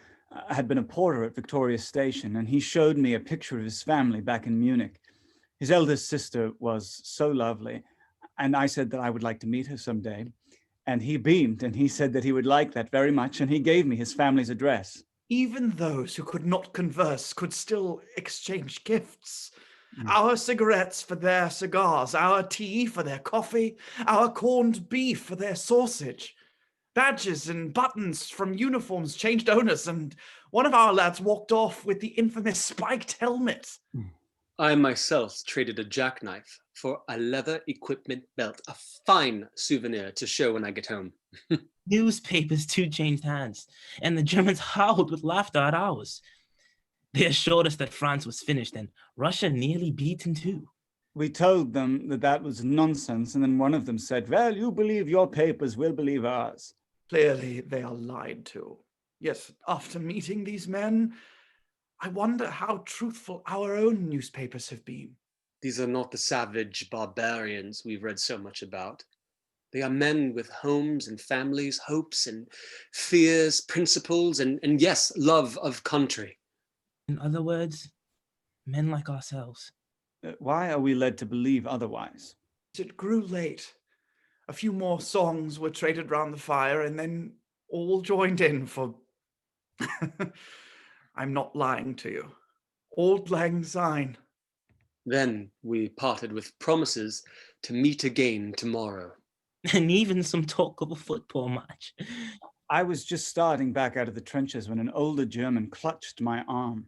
S9: had been a porter at Victoria Station, and he showed me a picture of his family back in Munich. His eldest sister was so lovely, and I said that I would like to meet her someday. And he beamed, and he said that he would like that very much, and he gave me his family's address.
S6: Even those who could not converse could still exchange gifts. Our cigarettes for their cigars, our tea for their coffee, our corned beef for their sausage. Badges and buttons from uniforms changed owners, and one of our lads walked off with the infamous spiked helmet.
S7: I myself traded a jackknife for a leather equipment belt, a fine souvenir to show when I get home.
S8: Newspapers too changed hands, and the Germans howled with laughter at ours. They assured us that France was finished and Russia nearly beaten too.
S9: We told them that that was nonsense, and then one of them said, "Well, you believe your papers, we'll believe ours."
S6: Clearly they are lied to. Yet after meeting these men, I wonder how truthful our own newspapers have been.
S7: These are not the savage barbarians we've read so much about. They are men with homes and families, hopes and fears, principles, and yes, love of country.
S8: In other words, Men like ourselves.
S9: Why are we led to believe otherwise?
S6: It grew late. A few more songs were traded round the fire, and then all joined in for... I'm not lying to you. Auld Lang Syne.
S7: Then we parted with promises to meet again tomorrow.
S8: And even some talk of a football match.
S9: I was just starting back out of the trenches when an older German clutched my arm.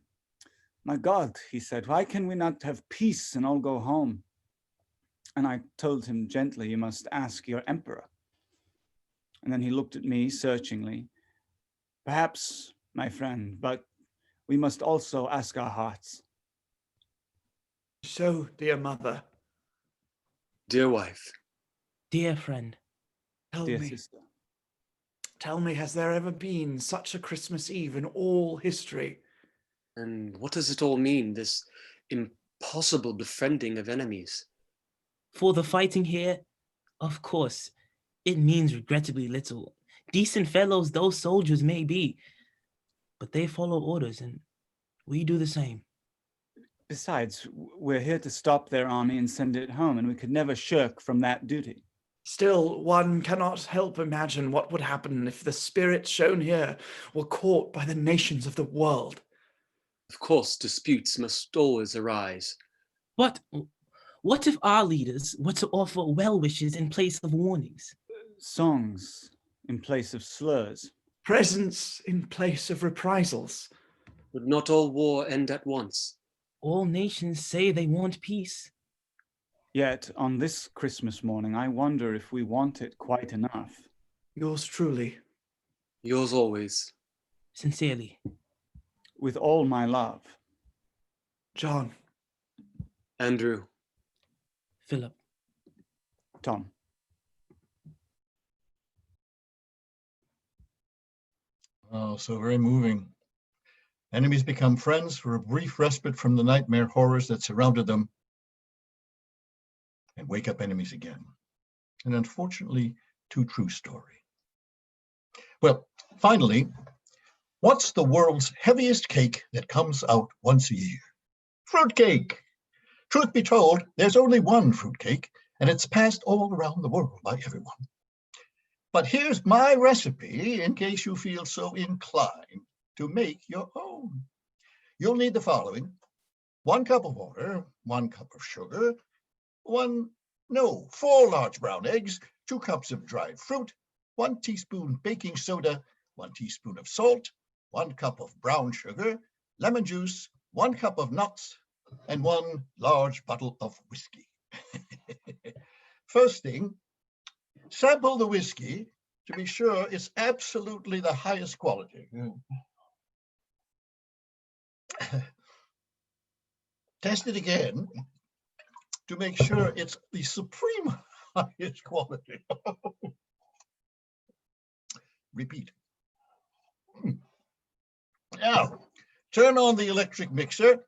S9: My God, he said, why can we not have peace and all go home? And I told him gently, you must ask your emperor. And then he looked at me searchingly. Perhaps, my friend, but we must also ask our hearts.
S6: So, dear mother,
S7: Dear wife,
S8: Dear friend,
S9: Dear sister.
S6: tell me, has there ever been such a Christmas Eve in all history?
S7: and what does it all mean, this impossible befriending of enemies?
S8: for the fighting here, of course, it means regrettably little. Decent fellows those soldiers may be, but they follow orders and we do the same.
S9: Besides, we're here to stop their army and send it home, and we could never shirk from that duty.
S6: Still, one cannot help imagine what would happen if the spirit shown here were caught by the nations of the world.
S7: Of course, disputes must always arise.
S8: But what if our leaders were to offer well wishes in place of warnings?
S9: Songs in place of slurs.
S6: Presents in place of reprisals.
S7: Would not all war end at once?
S8: All nations say they want peace.
S9: Yet, on this Christmas morning, I wonder if we want it quite enough.
S6: Yours truly.
S7: Yours always.
S8: Sincerely.
S9: With all my love.
S6: John.
S7: Andrew.
S8: Philip.
S9: Tom.
S1: Oh, so very moving. Enemies become friends for a brief respite from the nightmare horrors that surrounded them, and wake up enemies again. An unfortunately too true story. Well, finally, what's the world's heaviest cake that comes out once a year? Fruitcake. Truth be told, there's only one fruitcake, and it's passed all around the world by everyone. But here's my recipe in case you feel so inclined to make your own. You'll need the following: 1 cup of water, 1 cup of sugar, 4 large brown eggs, 2 cups of dried fruit, 1 teaspoon baking soda, 1 teaspoon of salt, 1 cup of brown sugar, lemon juice, 1 cup of nuts, and 1 large bottle of whiskey. First thing, sample the whiskey to be sure it's absolutely the highest quality. Test it again to make sure it's the supreme highest quality. Repeat. Now, turn on the electric mixer,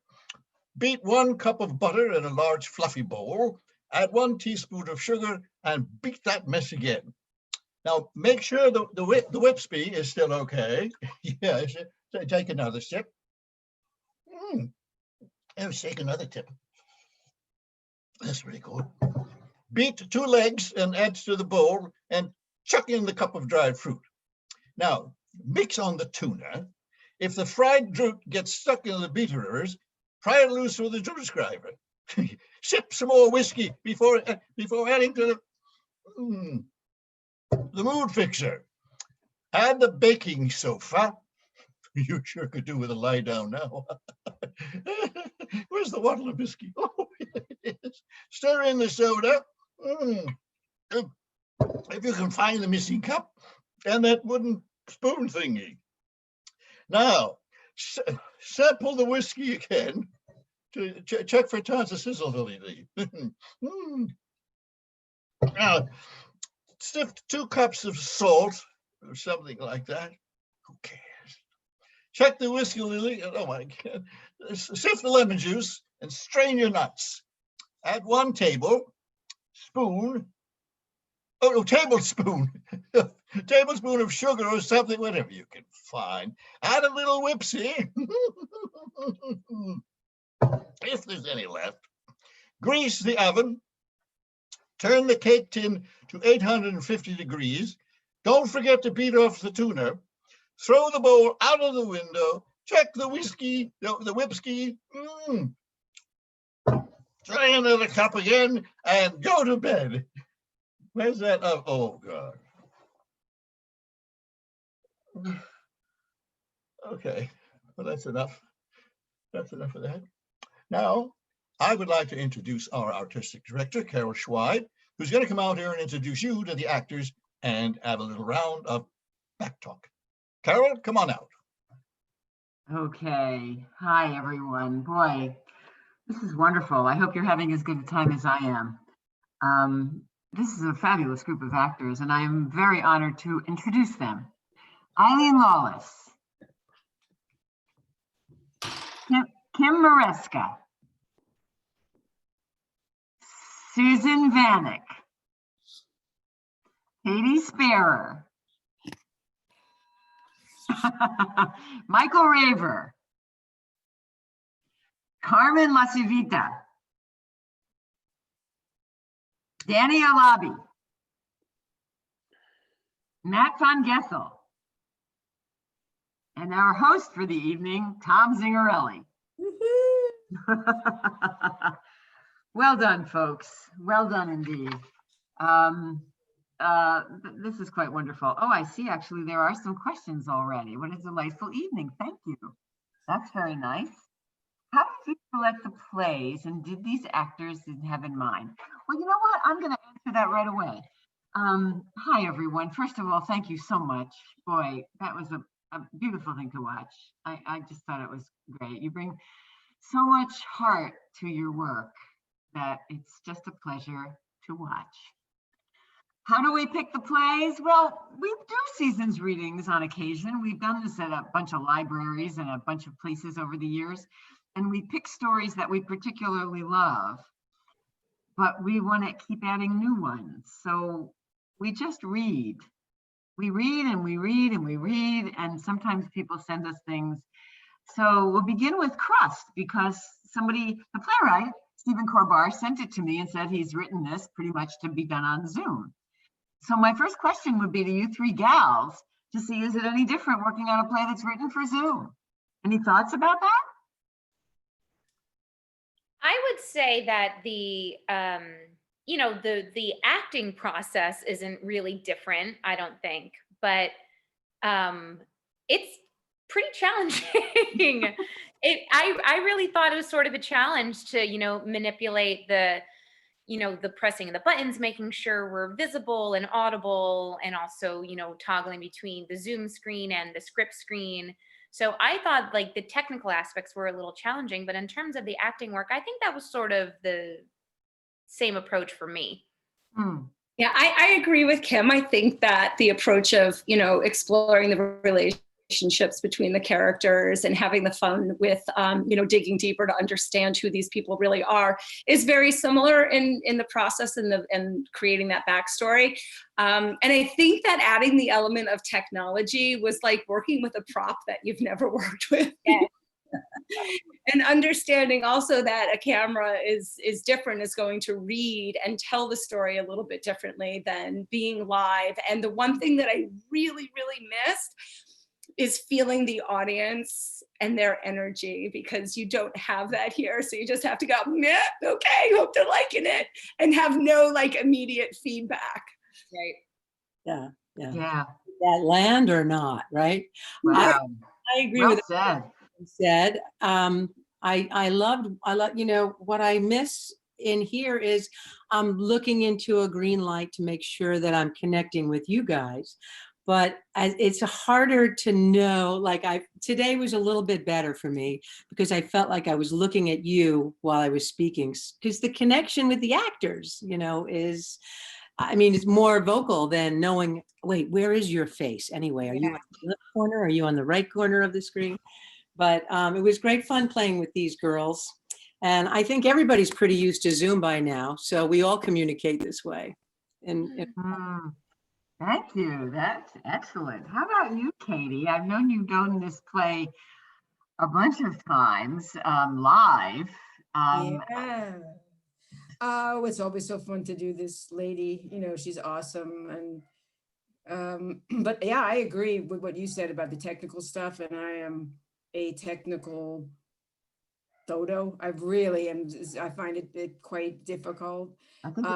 S1: beat 1 cup of butter in a large fluffy bowl, add 1 teaspoon of sugar, and beat that mess again. Now, make sure the whip is still okay. Yes, so take another sip. Let's take another tip. That's pretty cool. Beat 2 legs and add to the bowl and chuck in the cup of dried fruit. Now, mix on the tuna. If the fried fruit gets stuck in the beaterers, pry it loose with a screwdriver. Sip some more whiskey before adding to the mood fixer. Add the baking soda. You sure could do with a lie down now. Where's the bottle of whiskey? Oh, it is. Stir in the soda. If you can find the missing cup and that wooden spoon thingy. Now, sample the whiskey again to check for tons of sizzle. Now, sift 2 cups of salt or something like that. Who cares? Check the whiskey, Lily. Oh my God. Sift the lemon juice and strain your nuts. Add 1 tablespoon of sugar or something, whatever you can find. Add a little whipsy. if there's any left. Grease the oven. Turn the cake tin to 850 degrees. Don't forget to beat off the tuna. Throw the bowl out of the window. Check the whiskey, the whipsky. Try another cup again and go to bed. Where's that? Oh, God. Okay, well, that's enough. That's enough of that. Now, I would like to introduce our artistic director, Carol Schweib, who's going to come out here and introduce you to the actors and have a little round of back talk. Carol, come on out.
S10: Okay. Hi, everyone. Boy, this is wonderful. I hope you're having as good a time as I am. This is a fabulous group of actors, and I am very honored to introduce them. Eileen Lawless, Kim Maresca, Susan Vanek, Katie Sparer, Michael Raver, Carmen Lasivita, Danny Alabi, Matt Von Gessel, and our host for the evening, Tom Zingarelli. Well done, folks. Well done indeed. This is quite wonderful. Oh, I see. Actually, there are some questions already. What a delightful evening. Thank you. That's very nice. How did you select the plays, and did these actors have in mind? Well, you know what? I'm going to answer that right away. Hi, everyone. First of all, thank you so much. Boy, that was a beautiful thing to watch. I just thought it was great. You bring so much heart to your work that it's just a pleasure to watch. How do we pick the plays? Well, we do seasons readings on occasion. We've done this at a bunch of libraries and a bunch of places over the years, and we pick stories that we particularly love, but we want to keep adding new ones. So we just read. We read and we read and we read, and sometimes people send us things. So we'll begin with Crust, because somebody, the playwright, Stephen Corbar, sent it to me and said he's written this pretty much to be done on Zoom. So my first question would be to you three gals to see, is it any different working on a play that's written for Zoom? Any thoughts about that?
S3: I would say that the acting process isn't really different, I don't think, but it's pretty challenging. I really thought it was sort of a challenge to, manipulate the pressing of the buttons, making sure we're visible and audible, and also, toggling between the Zoom screen and the script screen. So I thought like the technical aspects were a little challenging, but in terms of the acting work, I think that was sort of the same approach for me.
S2: Yeah, I agree with Kim. I think that the approach of, exploring the relationships between the characters and having the fun with, digging deeper to understand who these people really are is very similar in the process and creating that backstory. And I think that adding the element of technology was like working with a prop that you've never worked with.
S3: Yeah.
S2: And understanding also that a camera is different, is going to read and tell the story a little bit differently than being live. And the one thing that I really, really missed is feeling the audience and their energy, because you don't have that here. So you just have to go, yeah, okay, hope they're liking it, and have no like immediate feedback.
S3: Right.
S4: Yeah. That land or not, right?
S10: Wow.
S4: I agree
S10: Well
S4: with
S10: said.
S4: what you said. I love, what I miss in here is I'm looking into a green light to make sure that I'm connecting with you guys. But it's harder to know, like today was a little bit better for me because I felt like I was looking at you while I was speaking, because the connection with the actors, it's more vocal than knowing, wait, where is your face anyway? Are you on the left corner? Are you on the right corner of the screen? But it was great fun playing with these girls. And I think everybody's pretty used to Zoom by now. So we all communicate this way.
S10: Thank you. That's excellent. How about you, Katie? I've known you've done this play a bunch of times live.
S5: Yeah. Oh, it's always so fun to do this lady. You know, she's awesome. And but yeah, I agree with what you said about the technical stuff. And I am a technical dodo. I really am. I find it quite difficult.
S10: I think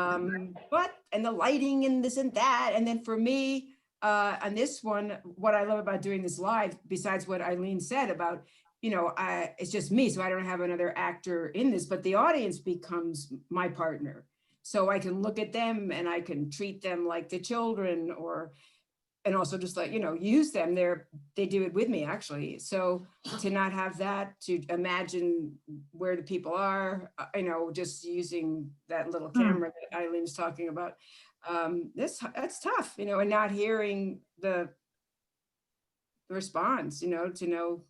S5: But and the lighting and this and that. And then for me, on this one, what I love about doing this live, besides what Eileen said about, you know, it's just me, so I don't have another actor in this, but the audience becomes my partner. So I can look at them and I can treat them like the children, or and also just like, you know, use them. They do it with me actually. So to not have that, to imagine where the people are, you know, just using that little camera that Eileen's talking about, that's tough, you know, and not hearing the response, you know, to know.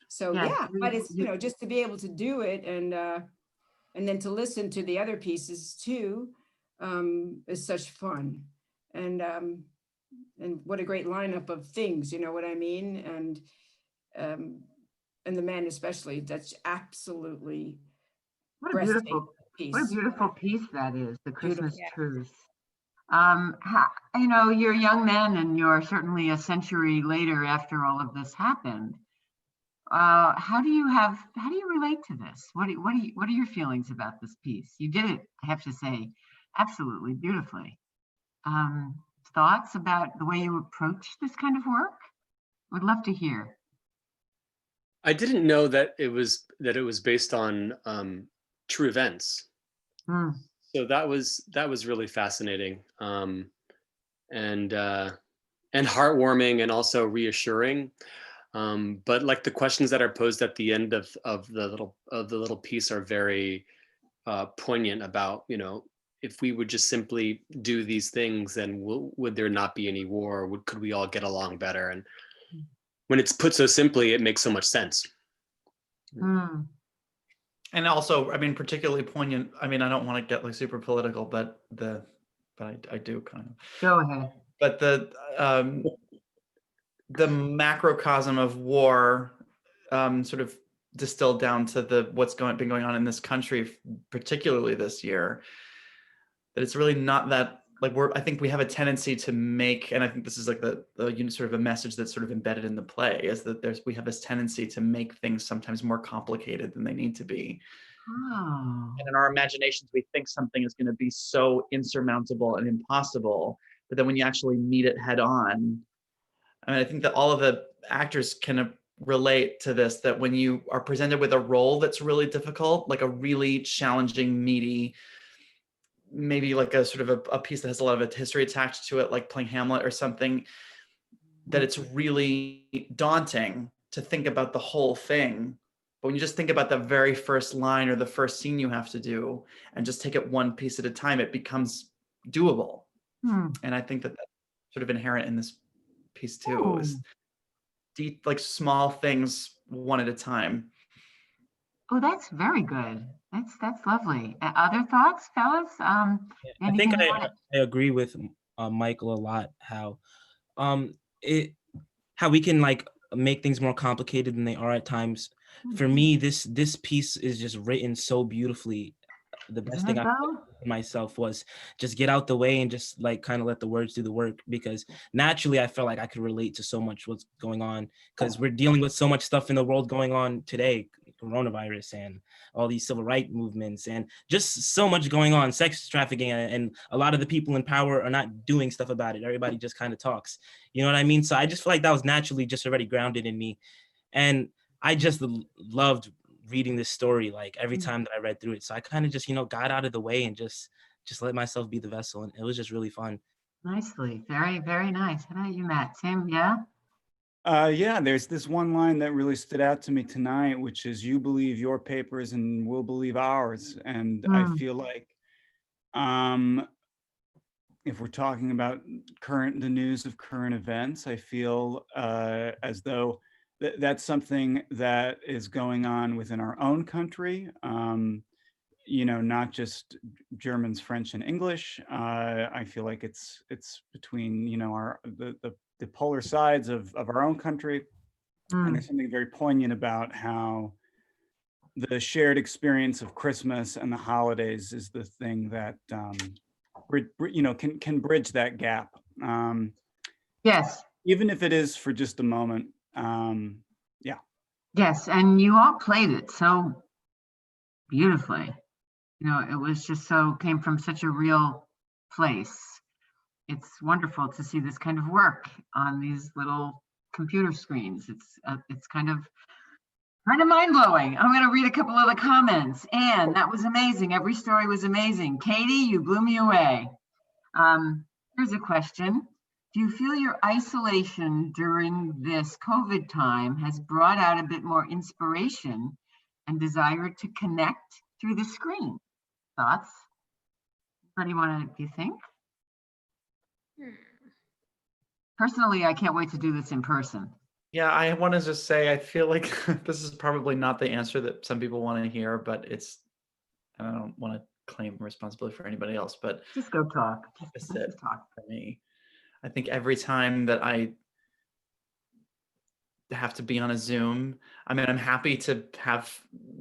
S5: So
S10: Yes,
S5: yeah, but it's, you know, just to be able to do it and then to listen to the other pieces too, is such fun. And what a great lineup of things, you know what I mean? And the men especially, that's absolutely
S10: what a
S5: breathtaking piece.
S10: beautiful piece that is, the Christmas
S5: Beautiful.
S10: truce. You know, you're young men, and you're certainly a century later after all of this happened. How do you relate to this? What are your feelings about this piece? You did it, I have to say, absolutely beautifully. Thoughts about the way you approach this kind of work? Would love to hear.
S7: I didn't know that it was based on true events. So that was really fascinating, and heartwarming, and also reassuring. But like the questions that are posed at the end of the little piece are very poignant about, you know, if we would just simply do these things, then would there not be any war? Could we all get along better? And when it's put so simply, it makes so much sense.
S6: And also, I mean, particularly poignant. I mean, I don't want to get like super political, but I do kind of.
S10: Go ahead.
S6: But the macrocosm of war, sort of distilled down to what's been going on in this country, particularly this year. That it's really not that, like, I think we have a tendency to make, and I think this is like the sort of a message that's sort of embedded in the play, is that we have this tendency to make things sometimes more complicated than they need to be. And in our imaginations, we think something is going to be so insurmountable and impossible, but then when you actually meet it head on, I mean, I think that all of the actors can relate to this, that when you are presented with a role that's really difficult, like a really challenging, meaty, maybe like a sort of a piece that has a lot of a history attached to it, like playing Hamlet or something, that it's really daunting to think about the whole thing. But when you just think about the very first line or the first scene you have to do and just take it one piece at a time, it becomes doable. And I think that that's sort of inherent in this piece too, is deep, like small things one at a time.
S10: Oh, that's very good. That's lovely. Other thoughts, fellas?
S8: I think I agree with Michael a lot. How we can like make things more complicated than they are at times. For me, this piece is just written so beautifully. The best thing I did myself was just get out the way and just like kind of let the words do the work, because naturally I felt like I could relate to so much what's going on, because we're dealing with so much stuff in the world going on today, coronavirus and all these civil rights movements and just so much going on, sex trafficking, and a lot of the people in power are not doing stuff about it. Everybody just kind of talks, you know what I mean? So I just feel like that was naturally just already grounded in me. And I just loved reading this story, like every time that I read through it. So I kind of just, you know, got out of the way and just let myself be the vessel. And it was just really fun.
S10: Nicely. Very, very nice. How about you, Matt? Tim, yeah?
S9: Yeah, there's this one line that really stood out to me tonight, which is, you believe your papers and we'll believe ours. And I feel like if we're talking about the news of current events, I feel as though that's something that is going on within our own country. You know, not just Germans, French, and English. I feel like it's between, you know, the polar sides of our own country And there's something very poignant about how the shared experience of Christmas and the holidays is the thing that can bridge that gap.
S10: Yes.
S9: Even if it is for just a moment.
S10: Yes, and you all played it so beautifully. It was just came from such a real place. It's wonderful to see this kind of work on these little computer screens. It's kind of mind-blowing. I'm going to read a couple of the comments. Anne, that was amazing. Every story was amazing. Katie, you blew me away. Here's a question. Do you feel your isolation during this COVID time has brought out a bit more inspiration and desire to connect through the screen? Thoughts? Do you think? Personally, I can't wait to do this in person.
S6: Yeah, I want to just say, I feel like this is probably not the answer that some people want to hear, but and I don't want to claim responsibility for anybody else, but
S10: just go talk.
S6: Just talk for me. I think every time that I have to be on a Zoom, I mean, I'm happy to have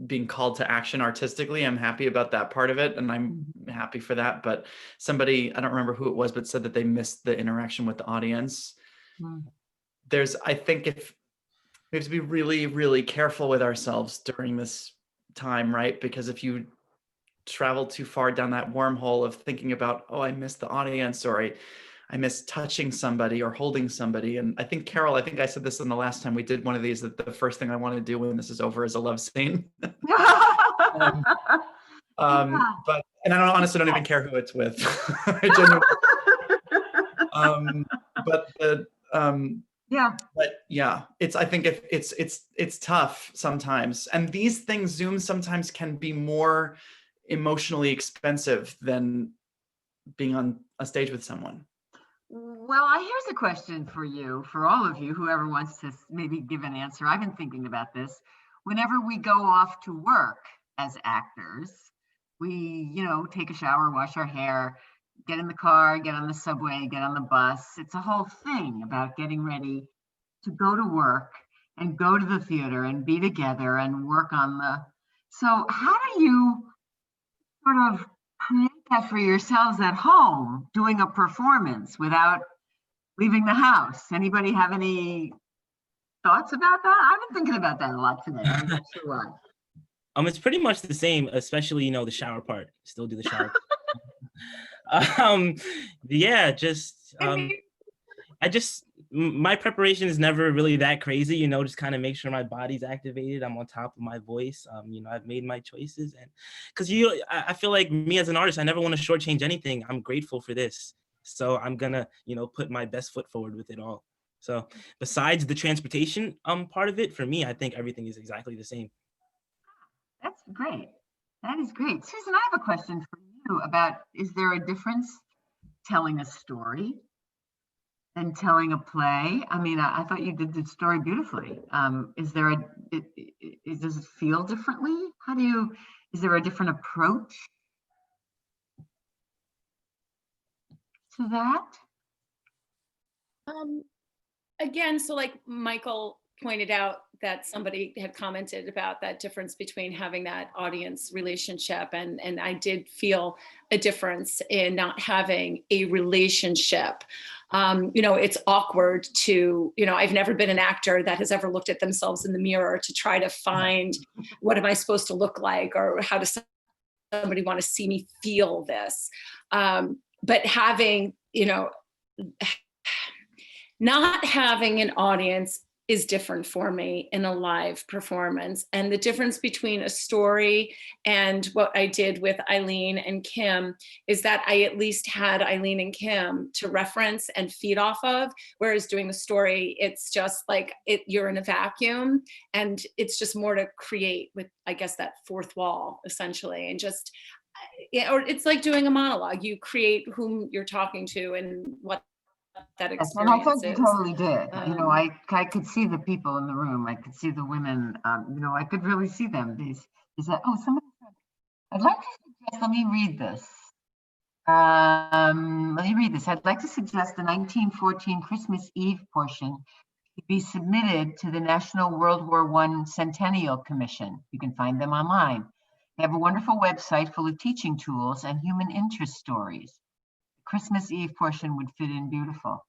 S6: being called to action artistically. I'm happy about that part of it, and I'm happy for that. But somebody, I don't remember who it was, but said that they missed the interaction with the audience. I think if we have to be really, really careful with ourselves during this time, right? Because if you travel too far down that wormhole of thinking about, oh, I missed the audience, or I miss touching somebody or holding somebody. And I think, Carol, I think I said this in the last time we did one of these, that the first thing I want to do when this is over is a love scene. But, and I honestly don't even care who it's with. I genuinely, I think if it's tough sometimes. And these things, Zoom sometimes can be more emotionally expensive than being on a stage with someone.
S10: Well, here's a question for you, for all of you, whoever wants to maybe give an answer. I've been thinking about this. Whenever we go off to work as actors, we, take a shower, wash our hair, get in the car, get on the subway, get on the bus. It's a whole thing about getting ready to go to work and go to the theater and be together and work on so how do you sort of create that for yourselves at home, doing a performance without leaving the house? Anybody have any thoughts about that? I've been thinking about that a lot today. I'm not sure why.
S8: It's pretty much the same, especially, the shower part. Still do the shower. My preparation is never really that crazy, just kind of make sure my body's activated. I'm on top of my voice. I've made my choices, and because I feel like me as an artist, I never want to shortchange anything. I'm grateful for this, so I'm gonna put my best foot forward with it all. So besides the transportation part of it, for me, I think everything is exactly the same.
S10: That's great. That is great. Susan, I have a question for you about, is there a difference telling a story and telling a play? I mean, I thought you did the story beautifully. Does it feel differently? Is there a different approach to that?
S2: Again, so like Michael pointed out that somebody had commented about that difference between having that audience relationship, and I did feel a difference in not having a relationship. It's awkward to, I've never been an actor that has ever looked at themselves in the mirror to try to find what am I supposed to look like, or how does somebody want to see me feel this. But having, not having an audience is different for me in a live performance. And the difference between a story and what I did with Eileen and Kim is that I at least had Eileen and Kim to reference and feed off of, whereas doing the story, it's just like you're in a vacuum, and it's just more to create with, I guess, that fourth wall essentially. And just, or it's like doing a monologue. You create whom you're talking to and what that experience
S10: and I thought you
S2: is.
S10: totally did. I could see the people in the room. I could see the women. I could really see them. Somebody said, I'd like to suggest. Let me read this. I'd like to suggest the 1914 Christmas Eve portion to be submitted to the National World War I Centennial Commission. You can find them online. They have a wonderful website full of teaching tools and human interest stories. The Christmas Eve portion would fit in beautiful.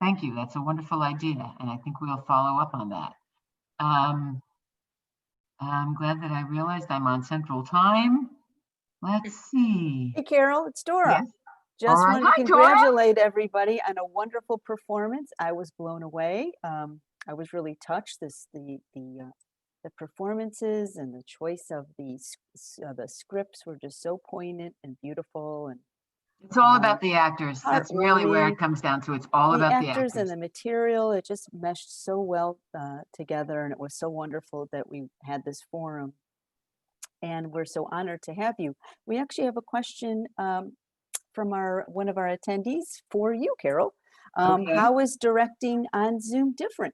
S10: Thank you. That's a wonderful idea, and I think we'll follow up on that. I'm glad that I realized I'm on Central Time. Let's see.
S11: Hey, Carol, it's Dora.
S10: Yes.
S11: Just
S10: All right.
S11: wanted to
S10: Hi, Dora.
S11: congratulate everybody on a wonderful performance. I was blown away. I was really touched. The performances and the choice of the scripts were just so poignant and beautiful, and
S10: It's all about the actors. That's really where
S11: heartwarming.
S10: it comes down to. It's all about the actors.
S11: And the material. It just meshed so well together, and it was so wonderful that we had this forum. And we're so honored to have you. We actually have a question from one of our attendees for you, Carol.
S10: Okay.
S11: How is directing on Zoom different?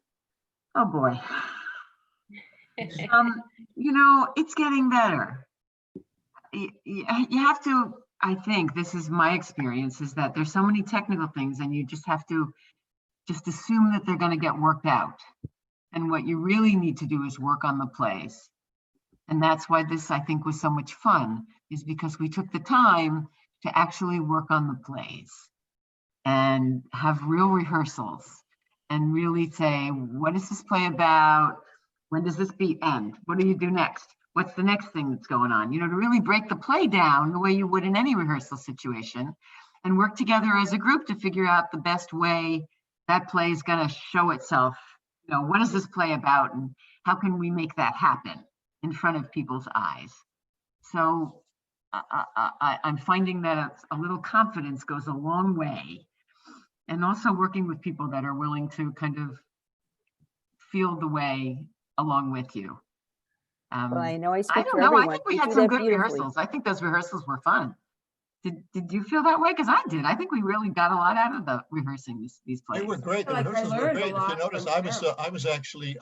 S10: Oh boy. You know, it's getting better. You have to, I think this is my experience, is that there's so many technical things and you just have to just assume that they're going to get worked out. And what you really need to do is work on the plays. And that's why this, I think, was so much fun, is because we took the time to actually work on the plays and have real rehearsals and really say, what is this play about? When does this beat end? What do you do next? What's the next thing that's going on? You know, to really break the play down the way you would in any rehearsal situation and work together as a group to figure out the best way that play is going to show itself. You know, what is this play about and how can we make that happen in front of people's eyes? So I'm finding that a little confidence goes a long way. And also working with people that are willing to kind of feel the way along with you.
S11: Well, I know I
S10: I
S11: speak
S10: don't
S11: for
S10: know.
S11: everyone.
S10: I think we
S11: You
S10: had
S11: do
S10: some
S11: that
S10: good
S11: beautifully.
S10: rehearsals. I think those rehearsals were fun. Did you feel that way? Because I did. I think we really got a lot out of the rehearsing these plays.
S1: They were great. The
S5: Like, I
S1: rehearsals were
S5: learned a
S1: great. If you
S5: lot
S1: notice,
S5: from
S1: I was actually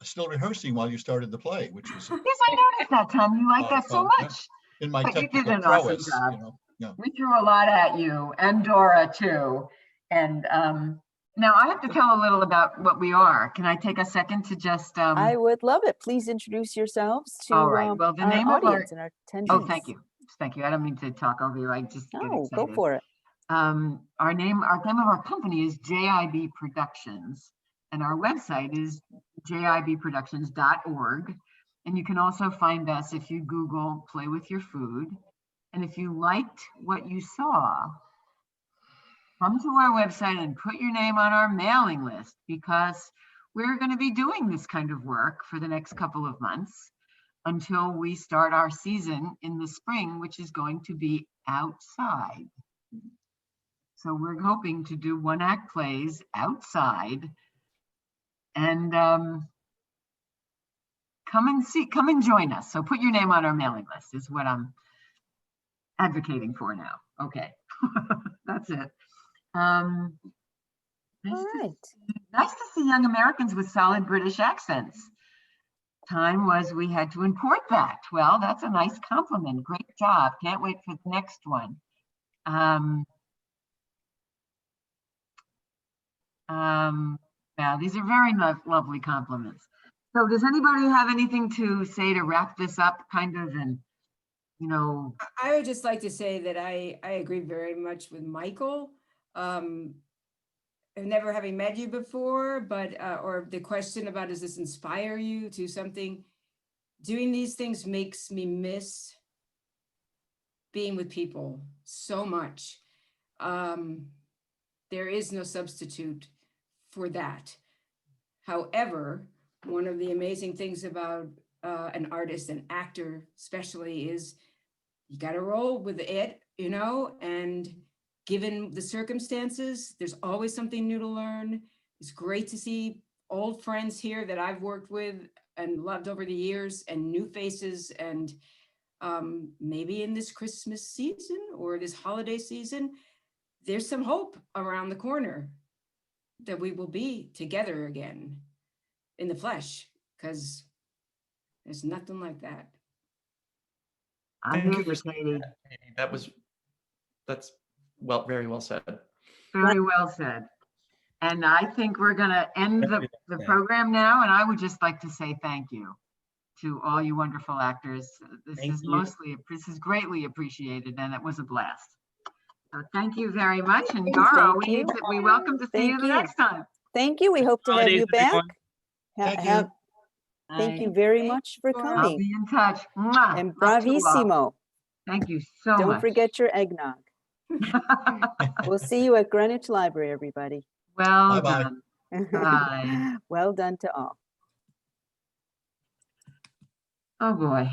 S1: still rehearsing while you started the play, which was
S10: Yes, I noticed that, Tom. You like that so
S1: fun, yeah.
S10: much.
S1: in my
S10: But you did
S1: technical
S10: an awesome
S1: prowess.
S10: job.
S1: You know, yeah.
S10: We threw a lot at you and Dora too. And now I have to tell a little about what we are. Can I take a second to just?
S11: I would love it. Please introduce yourselves to
S10: All right. Well, the
S11: our
S10: name of our
S11: audience and our attendees.
S10: Oh, thank you. Thank you. I don't mean to talk over you. I just get
S11: No,
S10: excited.
S11: go for it.
S10: Our name of our company is JIB Productions, and our website is jibproductions.org. And you can also find us if you Google Play With Your Food. And if you liked what you saw, come to our website and put your name on our mailing list, because we're going to be doing this kind of work for the next couple of months until we start our season in the spring, which is going to be outside. So we're hoping to do one-act plays outside, and come and join us. So put your name on our mailing list is what I'm advocating for now. Okay, that's it.
S11: All right.
S10: Nice to see young Americans with solid British accents. Time was we had to import that. Well, that's a nice compliment. Great job. Can't wait for the next one. Yeah, these are very lovely compliments. So does anybody have anything to say to wrap this up kind of, and, you know?
S5: I would just like to say that I agree very much with Michael. Never having met you before, but or the question about, does this inspire you to something? Doing these things makes me miss being with people so much. There is no substitute for that. However, one of the amazing things about an artist, an actor especially, is you got to roll with it, you know, and given the circumstances, there's always something new to learn. It's great to see old friends here that I've worked with and loved over the years, and new faces. And maybe in this Christmas season or this holiday season, there's some hope around the corner that we will be together again in the flesh, because there's nothing like that.
S10: I'm here, Katie.
S6: That's well, very well said.
S10: Very well said. And I think we're going to end the program now. And I would just like to say thank you to all you wonderful actors. This is greatly appreciated, and it was a blast. So thank you very much. And Dara, we welcome to see you the next time.
S11: Thank you. We hope to have you back.
S1: Thank you.
S11: Thank you very much for
S10: I'll
S11: coming.
S10: be in touch. Mwah.
S11: And
S10: Love to love.
S11: bravissimo.
S10: Thank you so much.
S11: Don't forget your eggnog. We'll see you at Greenwich Library, everybody.
S10: Well
S1: Bye-bye.
S10: done. Bye.
S11: Well done to all.
S10: Oh boy.